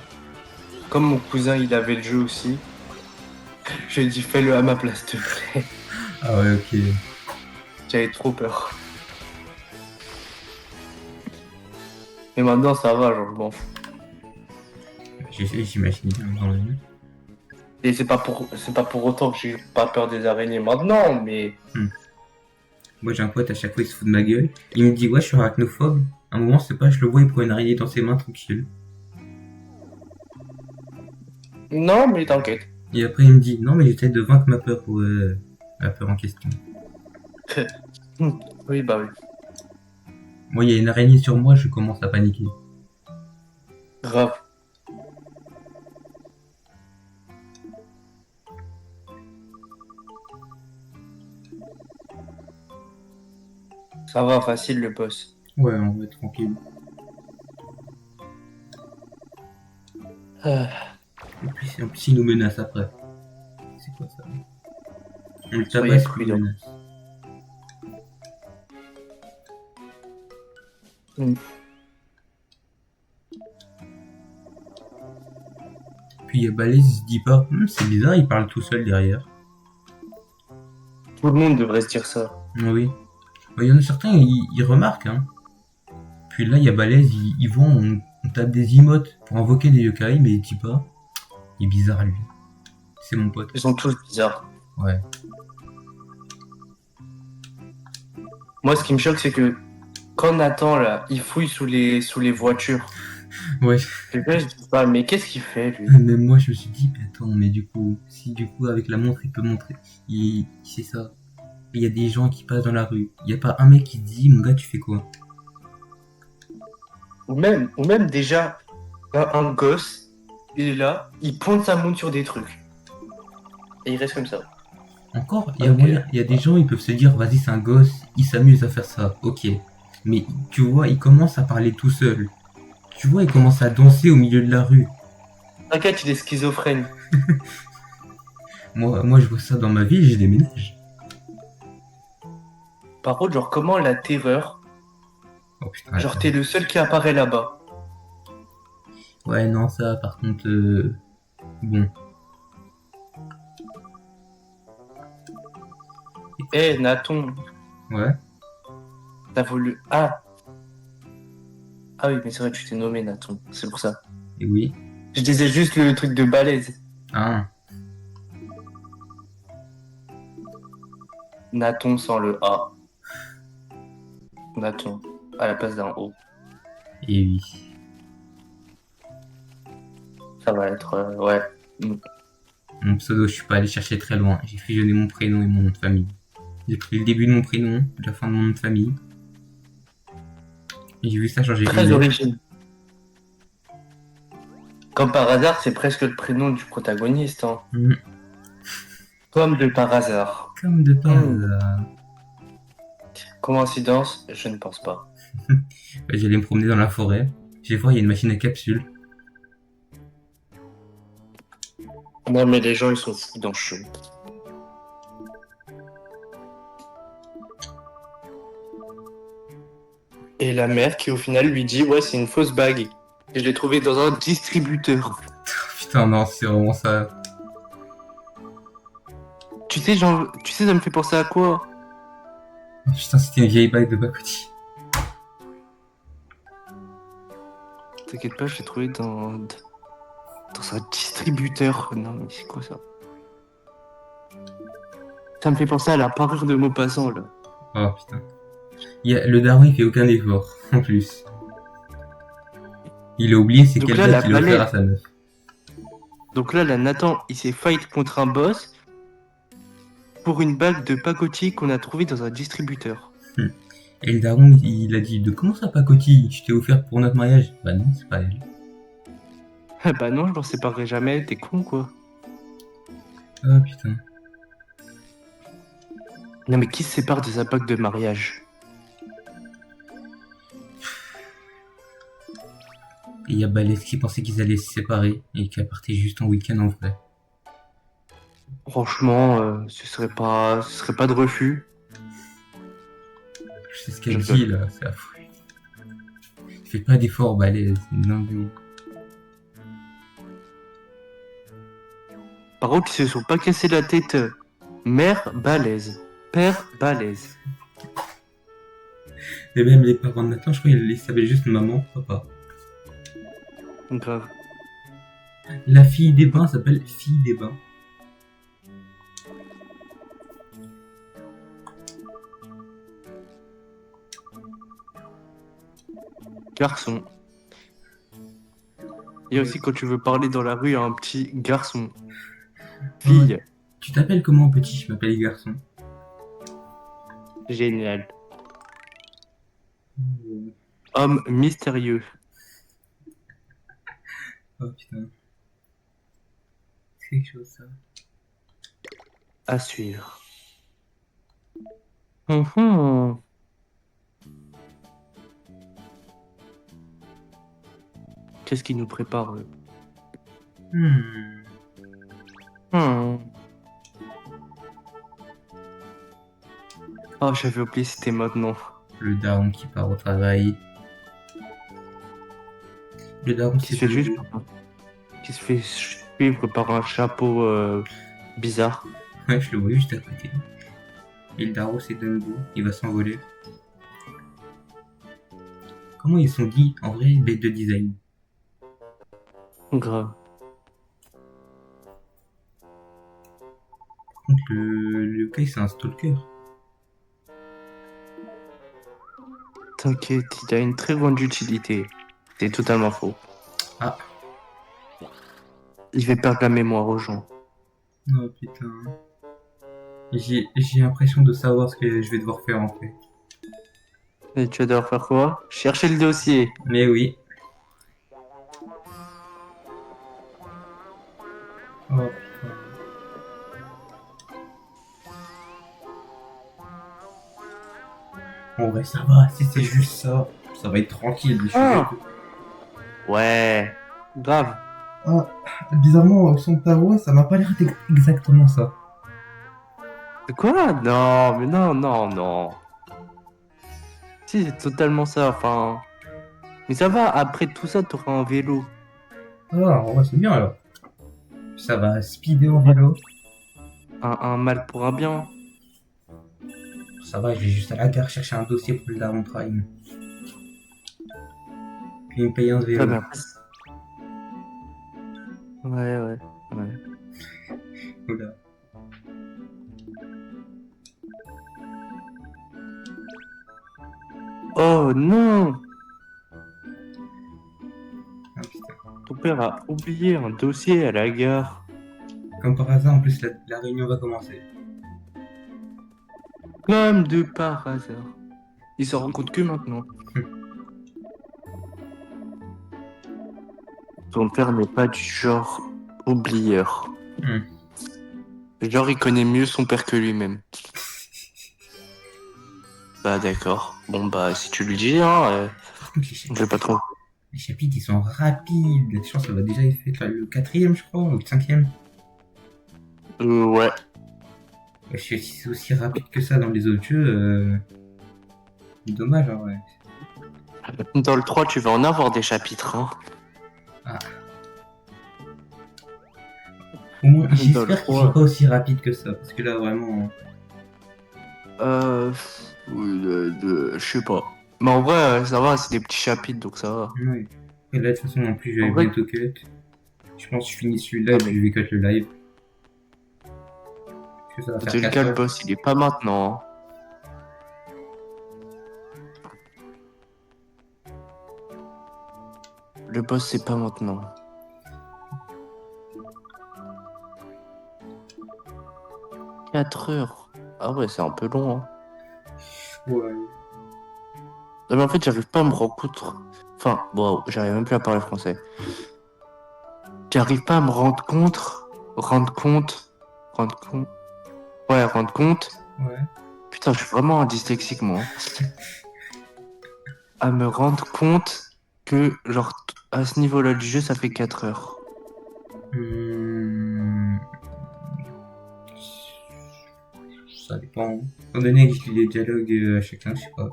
mon cousin il avait le jeu aussi, j'ai dit fais-le à ma place, s'il te plaît. Ah ouais, ok. J'avais trop peur. Et maintenant ça va, genre je m'en fous. J'imagine bien dans le jeu. Et c'est pas pour autant que j'ai pas peur des araignées maintenant, mais Moi j'ai un pote, à chaque fois il se fout de ma gueule. Il me dit ouais, je suis arachnophobe. À un moment, c'est pas, je le vois, il prend une araignée dans ses mains tranquille. non, mais t'inquiète. Et après il me dit non, mais j'essaie de vaincre ma peur en question. Oui, bah oui. Moi, il y a une araignée sur moi, je commence à paniquer. Grave. Ça va, facile le boss. Ouais, on va être tranquille. En plus, il nous menace après. C'est quoi ça? On le Soyez tabasse, il nous prudent. menace. Mm. Puis il y a Balèze, il se dit pas, c'est bizarre, il parle tout seul derrière. Tout le monde devrait se dire ça. Oui. Bah, il y en a certains, ils remarquent, hein. Puis là, il y a Balèze, ils vont, on tape des emotes pour invoquer des yokai, mais il dit pas. Il est bizarre, lui. C'est mon pote. Ils sont tous bizarres. Ouais. Moi, ce qui me choque, c'est que quand Nathan, là, il fouille sous les voitures. Ouais. Et là, je dis pas, mais qu'est-ce qu'il fait, lui? Même moi, je me suis dit, mais attends, mais du coup, si du coup, avec la montre, il peut montrer, c'est ça. Il y a des gens qui passent dans la rue. Il y a pas un mec qui dit, mon gars, tu fais quoi? Ou même déjà, un gosse, il est là, il pointe sa montre sur des trucs. Et il reste comme ça. Encore, il y a Ok. moyen, il y a des gens, ils peuvent se dire, vas-y, c'est un gosse, il s'amuse à faire ça, ok. Mais tu vois, il commence à parler tout seul. Tu vois, il commence à danser au milieu de la rue. T'inquiète, il est schizophrène. Moi, je vois ça dans ma ville, je déménage. Par contre, genre, comment la terreur, Oh putain, genre, attends. t'es le seul qui apparaît là-bas. Ouais, non, ça, par contre, bon. Eh, Nathan, Ouais, t'as voulu. Ah! Ah oui, mais c'est vrai, tu t'es nommé Nathan. C'est pour ça. et oui. Je disais juste le truc de balèze. Ah, Nathan sans le A. Nathan, à la place d'un O. et oui. Ça va être. Ouais. Mon pseudo, je suis pas allé chercher très loin. J'ai fusionné mon prénom et mon nom de famille. J'ai pris le début de mon prénom, la fin de mon nom de famille. Et j'ai vu ça changer une Très lettre. original. Comme par hasard, c'est presque le prénom du protagoniste. Hein. Hmm, Comme de par hasard. Comme de par Hmm. hasard. Coïncidence? Je ne pense pas. J'allais me promener dans la forêt. J'ai voir, il y a une machine à capsule. Non, mais les gens, ils sont fous dans le show. Et la mère qui, au final, lui dit ouais, c'est une fausse bague. Et je l'ai trouvée dans un distributeur. Putain, non, c'est vraiment ça. Tu sais, genre, tu sais, ça me fait penser à quoi? Putain, c'était une vieille bague de Bakoti. T'inquiète pas, je l'ai trouvé dans un distributeur. Non, mais c'est quoi ça? Ça me fait penser à la parure de Maupassant, là. Oh putain. Le daron, il fait aucun effort, en plus. Il a oublié c'est Donc quelle là, bague la qu'il a offert à balèze. sa meuf. Donc là, Nathan, il s'est fight contre un boss pour une bague de pacotille qu'on a trouvée dans un distributeur. Et le daron, il a dit, de comment ça, Pacoti? Je t'ai offert pour notre mariage. Bah non, c'est pas elle. Ah bah non, je m'en séparerai jamais, t'es con, quoi. Ah putain. Non, mais qui se sépare de sa bague de mariage? Et il y a Balèze qui pensait qu'ils allaient se séparer et qui partait juste en week-end en vrai. Franchement, ce serait pas de refus. Je sais ce qu'elle Je dit rigole. là, c'est affreux. Il fait pas d'effort, Balèze. Non, mais... Par contre, ils se sont pas cassé la tête. Mère balèze. Père balèze. Et même les parents de Nathan, je crois qu'ils s'appellent juste maman, papa. Grave. La fille des bains s'appelle Fille des bains. Garçon. Il y a aussi quand tu veux parler dans la rue à un petit garçon. Fille. Tu t'appelles comment, petit? Je m'appelle garçon. Génial. Homme mystérieux. Oh putain. C'est quelque chose ça. À suivre. Hum. Qu'est-ce qui nous prépare eux? Hmm. Oh, j'avais oublié, c'était maintenant. Le daron qui part au travail. Le daron Qui c'est se fait de... juste. Qui se fait suivre par un chapeau bizarre. Ouais, je le vois juste à côté. Et le Daros est Dumbo, il va s'envoler. Comment ils sont dit en vrai bête de design? Grave. Par contre, le Kai c'est un stalker. T'inquiète, il a une très grande utilité. C'est totalement faux. Ah, Il fait perdre la mémoire aux gens. oh putain. J'ai l'impression de savoir ce que je vais devoir faire en fait. Et tu vas devoir faire quoi? Chercher le dossier. Mais oui. Oh putain. En vrai, ça va. Si c'est juste ça, ça va être tranquille. Je vais Ah ouais, grave. Ah, bizarrement, son tarot, ça m'a pas l'air d'être exactement ça. De quoi? Non, mais non, non, non. Si, c'est totalement ça, enfin... Mais ça va, après tout ça, t'auras un vélo. Ah, en vrai, c'est bien alors. Ça va speeder en vélo. Un mal pour un bien. Ça va, je vais juste à la gare chercher un dossier pour le Daron Prime. Puis il me paye un Très vélo. bien. Ouais, ouais, ouais. Oula. Oh non! Ah, putain. Ton père a oublié un dossier à la gare. Comme par hasard, en plus, la réunion va commencer. Comme de par hasard. Il s'en rend compte que maintenant. Ton père n'est pas du genre oublieur. Hmm. Genre, il connaît mieux son père que lui-même. Bah d'accord. Bon bah si tu le dis, hein, Par contre, je vais pas trop. les chapitres, ils sont rapides. Je pense que ça va déjà être fait le quatrième, je crois, ou le cinquième. Ouais. Ouais, si c'est aussi rapide que ça dans les autres jeux, dommage, en vrai. Dans le 3, tu vas en avoir des chapitres, hein. Ah. Au moins, Dans le j'espère qu'ils 3. sont pas aussi rapides que ça, parce que là, vraiment... Oui, je sais pas. Mais en vrai, ça va, c'est des petits chapitres, donc ça va. Ouais. Et là, de toute façon, en plus, je En vais vrai, bientôt cut. Je pense que je finis celui-là non et mais, puis je vais cut le live. Parce que ça va dans faire tous les 4 cas, le heures. boss, il est pas maintenant, hein. Le boss, c'est pas maintenant. 4 heures. Ah ouais, c'est un peu long, hein. Ouais. Non, mais en fait, j'arrive pas à me rendre compte. Enfin, bon, j'arrive même plus à parler français. J'arrive pas à me rendre compte. Rendre compte. Rendre compte. Ouais, rendre compte. Ouais. Putain, je suis vraiment un dyslexique, moi, hein. À me rendre compte que, genre, à ce niveau-là du jeu, ça fait 4 heures. Hum, Ça dépend. Étant donné que je lis les dialogues à chacun, je sais pas.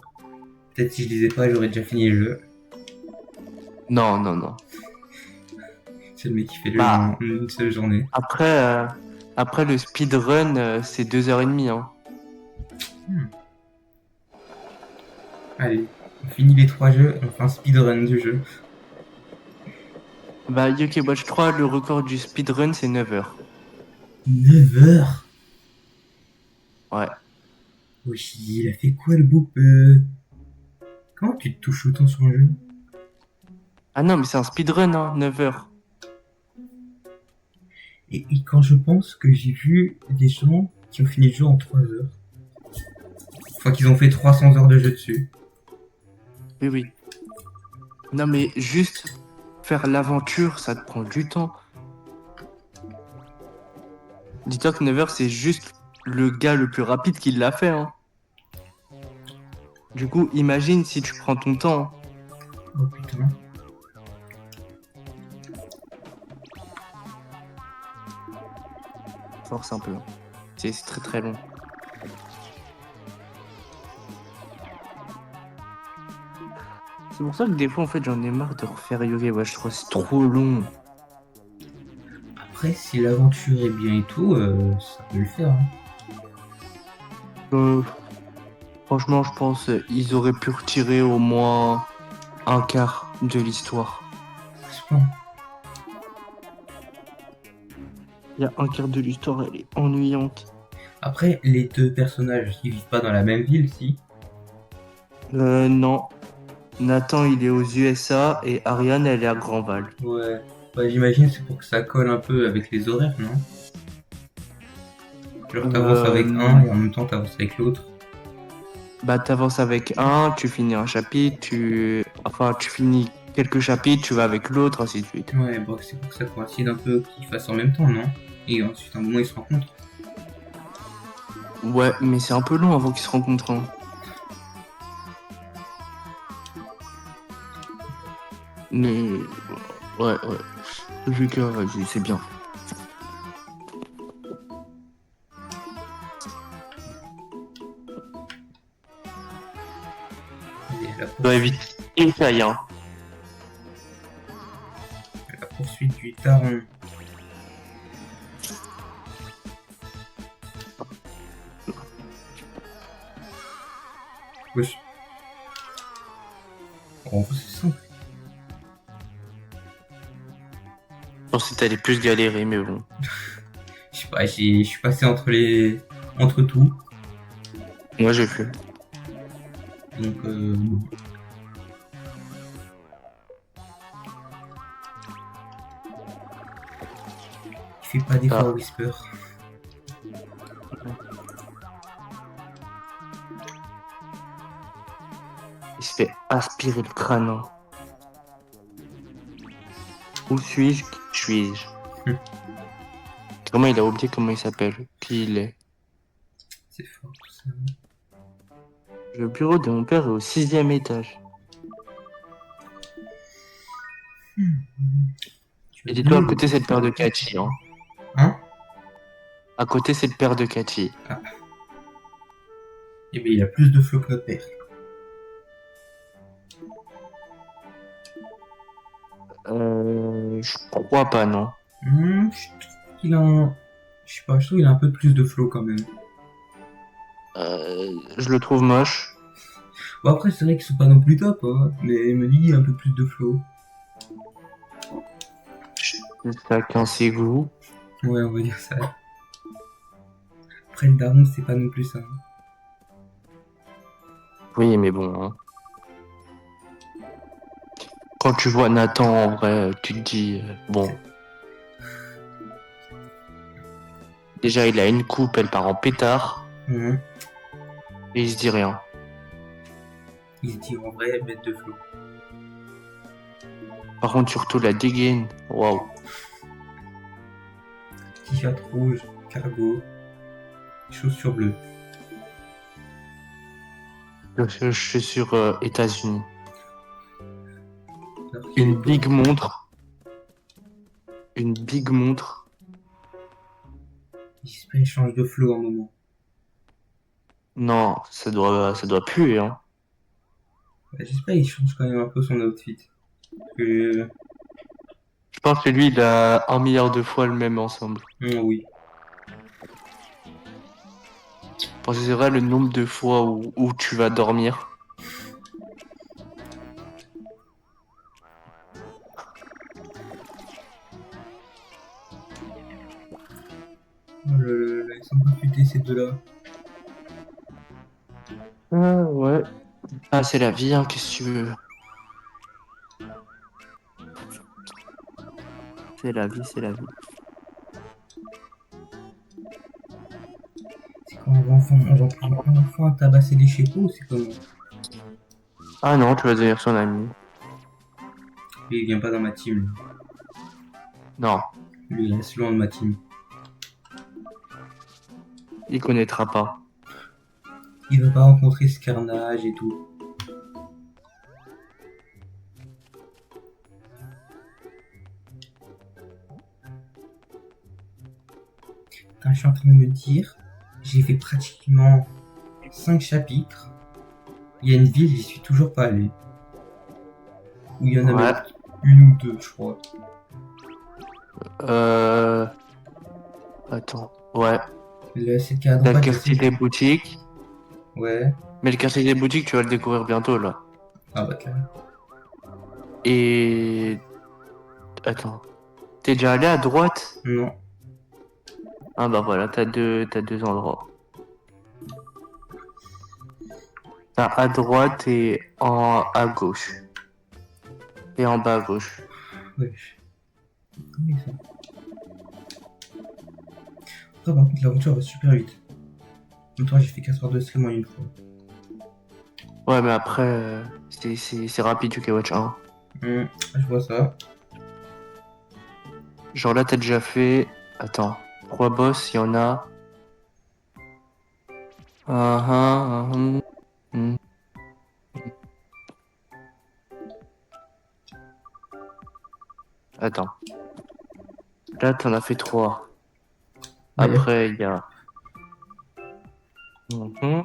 Peut-être si je lisais pas, j'aurais déjà fini le jeu. Non, non, non. C'est le mec qui fait le jeu en Bah, une seule journée. après le speedrun, c'est 2h30, hein. Allez, on finit les 3 jeux et on fait un speedrun du jeu. Bah, Yokai Watch 3, le record du speedrun, c'est 9 heures. 9 heures. Ouais. Wesh, il a fait quoi le beau Comment tu te touches autant sur un jeu? Ah non, mais c'est un speedrun, hein, 9 heures. Et quand je pense que j'ai vu des gens qui ont fini le jeu en 3 heures. Enfin, qu'ils ont fait 300 heures de jeu dessus. Oui, oui. Non, mais juste faire l'aventure, ça te prend du temps. Dis-toi que 9 heures, c'est juste le gars le plus rapide qui l'a fait, hein. Du coup, imagine si tu prends ton temps. Oh putain. Force un peu, hein. C'est très très long. C'est pour ça que des fois, en fait, j'en ai marre de refaire Yoga Watch 3. C'est trop long. Après, si l'aventure est bien et tout, ça peut le faire. Hein. Euh, Franchement, je pense ils auraient pu retirer au moins un quart de l'histoire. Je pense. Il y a un quart de l'histoire, elle est ennuyante. Après, les deux personnages, ils vivent pas dans la même ville, si. Non. Nathan, il est aux USA et Ariane, elle est à Grandval. Ouais. Bah, j'imagine c'est pour que ça colle un peu avec les horaires, non? Genre t'avances avec un et en même temps t'avances avec l'autre. Bah, t'avances avec un, tu finis un chapitre, tu finis quelques chapitres, tu vas avec l'autre, ainsi de suite. Ouais, bon, c'est pour que ça coïncide un peu qu'ils fassent en même temps, non? Et ensuite, à un moment, ils se rencontrent. Ouais, mais c'est un peu long avant qu'ils se rencontrent. Hein. Mais ouais. Lucas, vas-y, c'est bien. Et Dois éviter une faille, hein. la poursuite du Taron. Wesh. En vrai, c'est simple. Je pensais que t'allais plus galérer, mais bon. Je sais pas, je suis passé entre tout. Moi, j'ai fait. Donc, bon. Il fait pas d'effort, Whisper. Il se fait aspirer le crâne. Hein. Où suis-je? Qui suis-je? Comment il a oublié comment il s'appelle? Qui il est? C'est fort, tout ça. Le bureau de mon père est au 6e étage. Et dis-toi, à côté, c'est le père de Cathy. Hein. Hein? À côté, c'est le père de Cathy. Ah. Eh bien, il a plus de flow que notre père. Je crois pas, non. Je trouve qu'il a un... Je sais pas, je trouve qu'il a un peu plus de flow quand même. Je le trouve moche. Bon, après, c'est vrai qu'ils sont pas non plus top, hein, mais me dit un peu plus de flow. Chacun ses goûts. Ouais, on va dire ça. Après, le daron, c'est pas non plus ça. Oui, mais bon. Hein. Quand tu vois Nathan en vrai, tu te dis, bon. Déjà, il a une coupe, elle part en pétard. Mmh. Et il se dit rien. Il se dit en vrai, bête de flow. Par contre, surtout la dégaine. Waouh. T-shirt rouge, cargo, chaussures bleues. Je suis sur États-Unis. Une big montre. Une big montre. J'espère qu'il change de flow un moment. Non, ça doit puer, hein. J'espère qu'il change quand même un peu son outfit. Que... Je pense que lui, il a 1 milliard de fois le même ensemble. Oui. Parce que c'est vrai le nombre de fois où tu vas dormir. Oh là là, ils sont pas futés ces deux-là. Ouais. Ah, c'est la vie, hein, qu'est-ce que tu veux. C'est la vie, c'est la vie. C'est quand on va pouvoir enfin tabasser les chépots ou c'est comment? Ah non, tu vas devenir son ami. Lui, il vient pas dans ma team. Non, Lui, il reste loin de ma team. il connaîtra pas. Il va pas rencontrer ce carnage et tout. Putain, je suis en train de me dire, j'ai fait pratiquement 5 chapitres. Il y a une ville, j'y suis toujours pas allé. Ou il y en a même une ou deux, je crois. Euh... Attends. Ouais. C'est qu'il y a à T'as le droite, je quartier sais. des boutiques. Ouais. Mais le quartier des boutiques, tu vas le découvrir bientôt, là. Ah bah carrément. Et... Attends. T'es déjà allé à droite? Non. Ah bah voilà, t'as deux endroits. T'as à droite et à gauche. Et en bas à gauche. Wesh. Comment ça? Après, par contre, l'aventure va super vite. Toi, j'ai fait 4 heures de stream en une fois. Ouais, mais après, c'est rapide, du Watch 1. Je vois ça. Genre là, t'as déjà fait... Attends. 3 boss, il y en a... Hmm. Attends. Là, t'en as fait 3. Bah, Après, il y a... Mhm.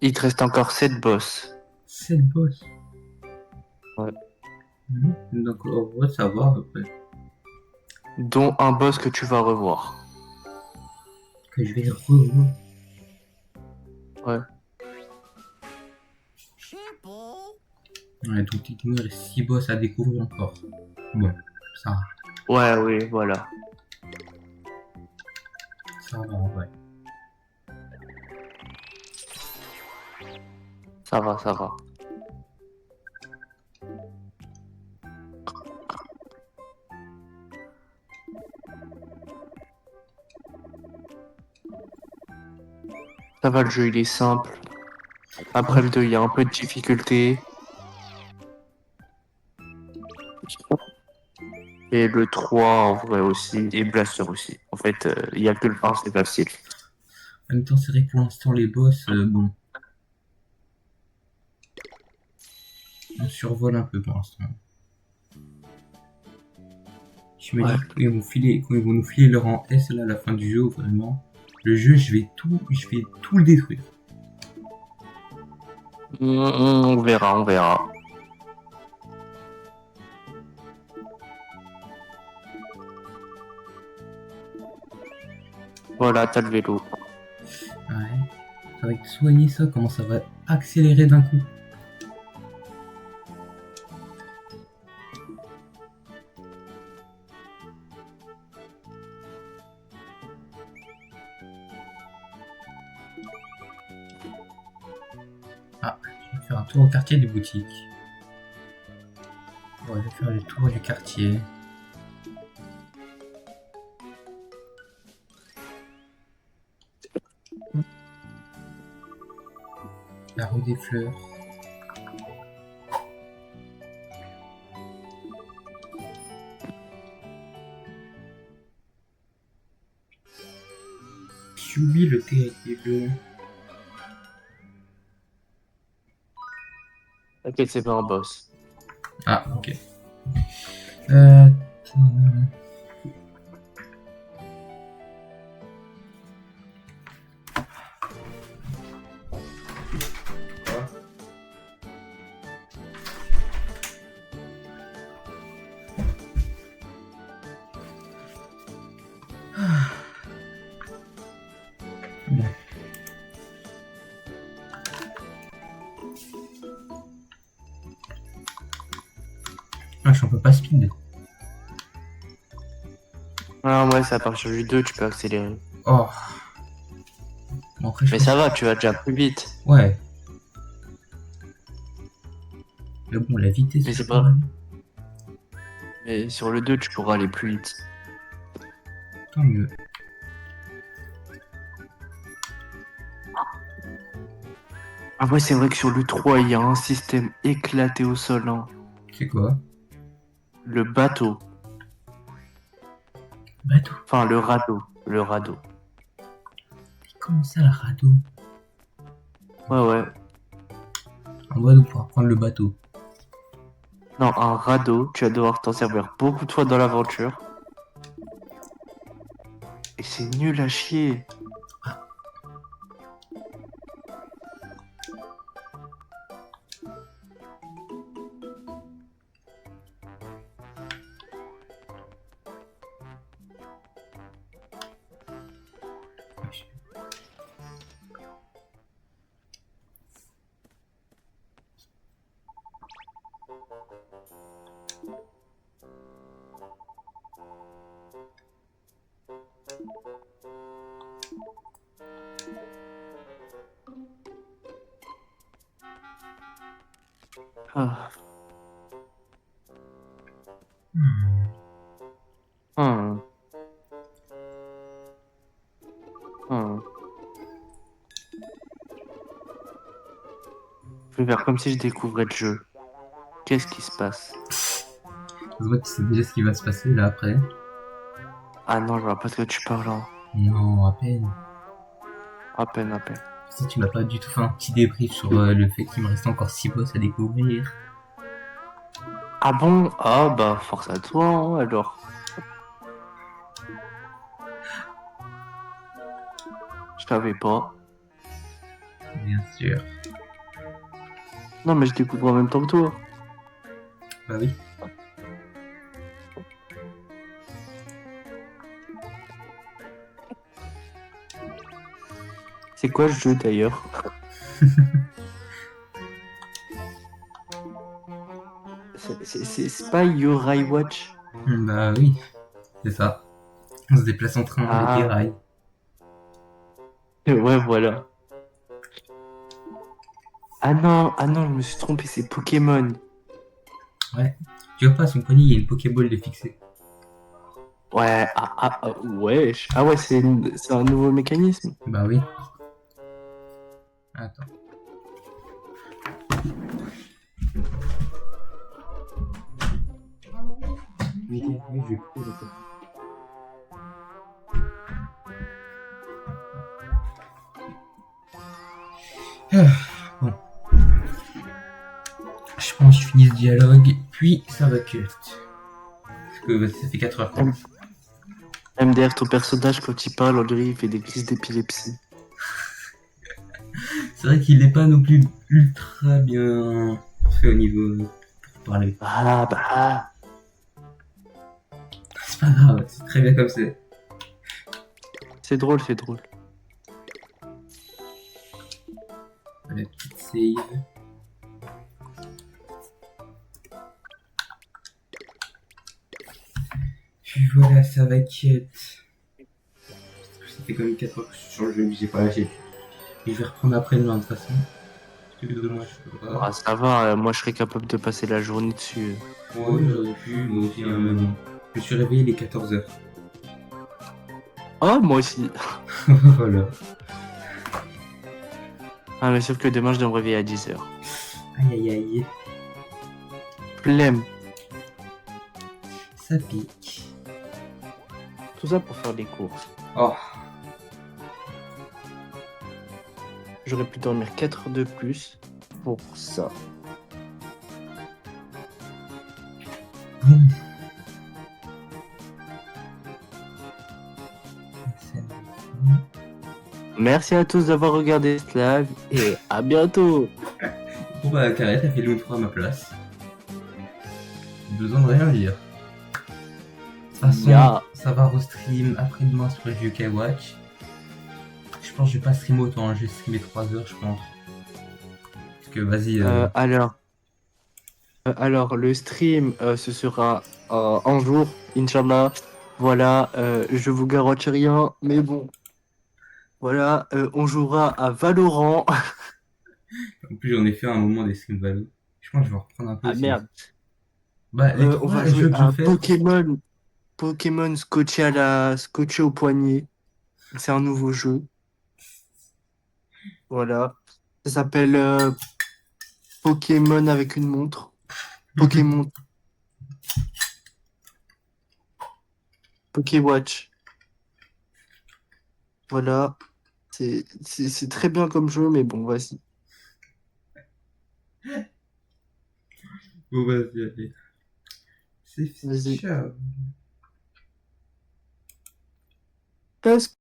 Il te reste encore 7 boss. 7 boss. Ouais. Donc, en vrai, ça va à peu près. Dont un boss que tu vas revoir. Que je vais revoir. Ouais. Ouais, donc techniquement, il reste 6 boss à découvrir encore. Bon, ça va. Ouais, oui, voilà. Ça va en vrai. Ça va, ça va. Ça va, le jeu, il est simple. Après le 2, il y a un peu de difficulté. Et le 3, en vrai aussi. Et Blaster aussi. En fait, il y a que le 1, c'est facile. En même temps, c'est vrai que pour l'instant, les boss, bon. On survole un peu pour l'instant. Je me dis Ouais. que quand ils vont nous filer le rang S là à la fin du jeu, vraiment, le jeu, je vais tout le détruire. On verra, on verra. Voilà, t'as le vélo. Ouais. Ça va soigner ça, comment ça va accélérer d'un coup. Ah, je vais faire un tour au quartier des boutiques. Ouais, je vais faire le tour du quartier. La rue des Fleurs. Subis le terrible. Ok, c'est pas un boss. Ah, ok. Euh... Bon. Ah, je peux pas speed. Ah ouais, c'est à partir du 2, tu peux accélérer. Oh. Bon, après, je Mais pense... ça va, tu vas déjà plus vite. Ouais. Mais bon, la vitesse, Mais je c'est pourrais pas... aller. Mais sur le 2, tu pourras aller plus vite. Tant mieux. Ah ouais, c'est vrai que sur le 3, il y a un système éclaté au sol, hein. C'est quoi? Le bateau. Bateau. Enfin, le radeau. Le radeau. Comment ça, le radeau? Ouais, ouais. On va pouvoir prendre le bateau. Non, un radeau, tu vas devoir t'en servir beaucoup de fois dans l'aventure. Et c'est nul à chier. Ah. Hmm. Hmm. Hmm. Je vais faire comme si je découvrais le jeu. Qu'est-ce qui se passe? Je vois que tu sais déjà ce qui va se passer là après. Ah non, je vois pas de quoi tu parles. Hein. Non, à peine. À peine, à peine. Si tu m'as pas du tout fait un petit débrief sur le fait qu'il me reste encore 6 boss à découvrir. Ah bon? Ah bah force à toi hein, alors. Je savais pas. Bien sûr. Non mais je découvre en même temps que toi. Bah oui. C'est quoi le jeu d'ailleurs? C'est pas Your Eye Watch? Bah oui, c'est ça. On se déplace en train avec des Ah rails. ouais voilà. Ah non, je me suis trompé, c'est Pokémon. Ouais. Tu vois pas, à son poignet, il y a une Pokéball de fixée. Ouais, ouais. Ah ouais, c'est un nouveau mécanisme. Bah oui. Attends. Oui, oui, je vais couper ça. Bon. Je pense que je finis ce dialogue, puis ça va cut. Parce que ça fait 4 heures quoi. MDR, ton personnage, quand il parle, on dirait il fait des crises d'épilepsie. C'est vrai qu'il n'est pas non plus ultra bien fait au niveau pour parler. Ah bah. C'est pas grave, c'est très bien comme c'est. C'est drôle, c'est drôle. La petite save. Puis voilà, ça va cut. Ça fait quand même 4 heures que je suis sur le jeu, j'ai pas lâché. Et je vais reprendre après-demain de toute façon. Parce que demain je peux pas. Ah, ça va, moi je serais capable de passer la journée dessus. Ouais, j'aurais pu, moi aussi, hein, mais bon. Je me suis réveillé il est 14 heures. Oh, moi aussi. Voilà. Ah, mais sauf que demain je dois me réveiller à 10h. Aïe aïe aïe. Flemme. Ça pique. Tout ça pour faire des courses. Oh. J'aurais pu dormir 4 heures de plus pour ça. Bon. Merci à tous d'avoir regardé ce live et à bientôt. Bon bah, Carré, t'as fait l'outro à ma place. Besoin de rien dire. De toute façon, Ya. ça va restream après-demain sur le UK Watch. Je pense que je vais pas streamer autant, hein. Je vais streamer 3 heures, je pense. Parce que vas-y. Alors, le stream, ce sera un jour, Inch'Allah. Voilà, je vous garantis rien, mais bon. Voilà, on jouera à Valorant. En plus, j'en ai fait un moment des streams Valo. Je pense que je vais en reprendre un peu Ah aussi. merde. Bah, les On va 3 jouer jeux que je à fais. Pokémon scotché au poignet. C'est un nouveau jeu. Voilà. Ça s'appelle Pokémon avec une montre. Pokémon Pokéwatch. Voilà. C'est très bien comme jeu, mais bon, vas-y. Bon, vas-y, allez. C'est Vas-y. ciao. Parce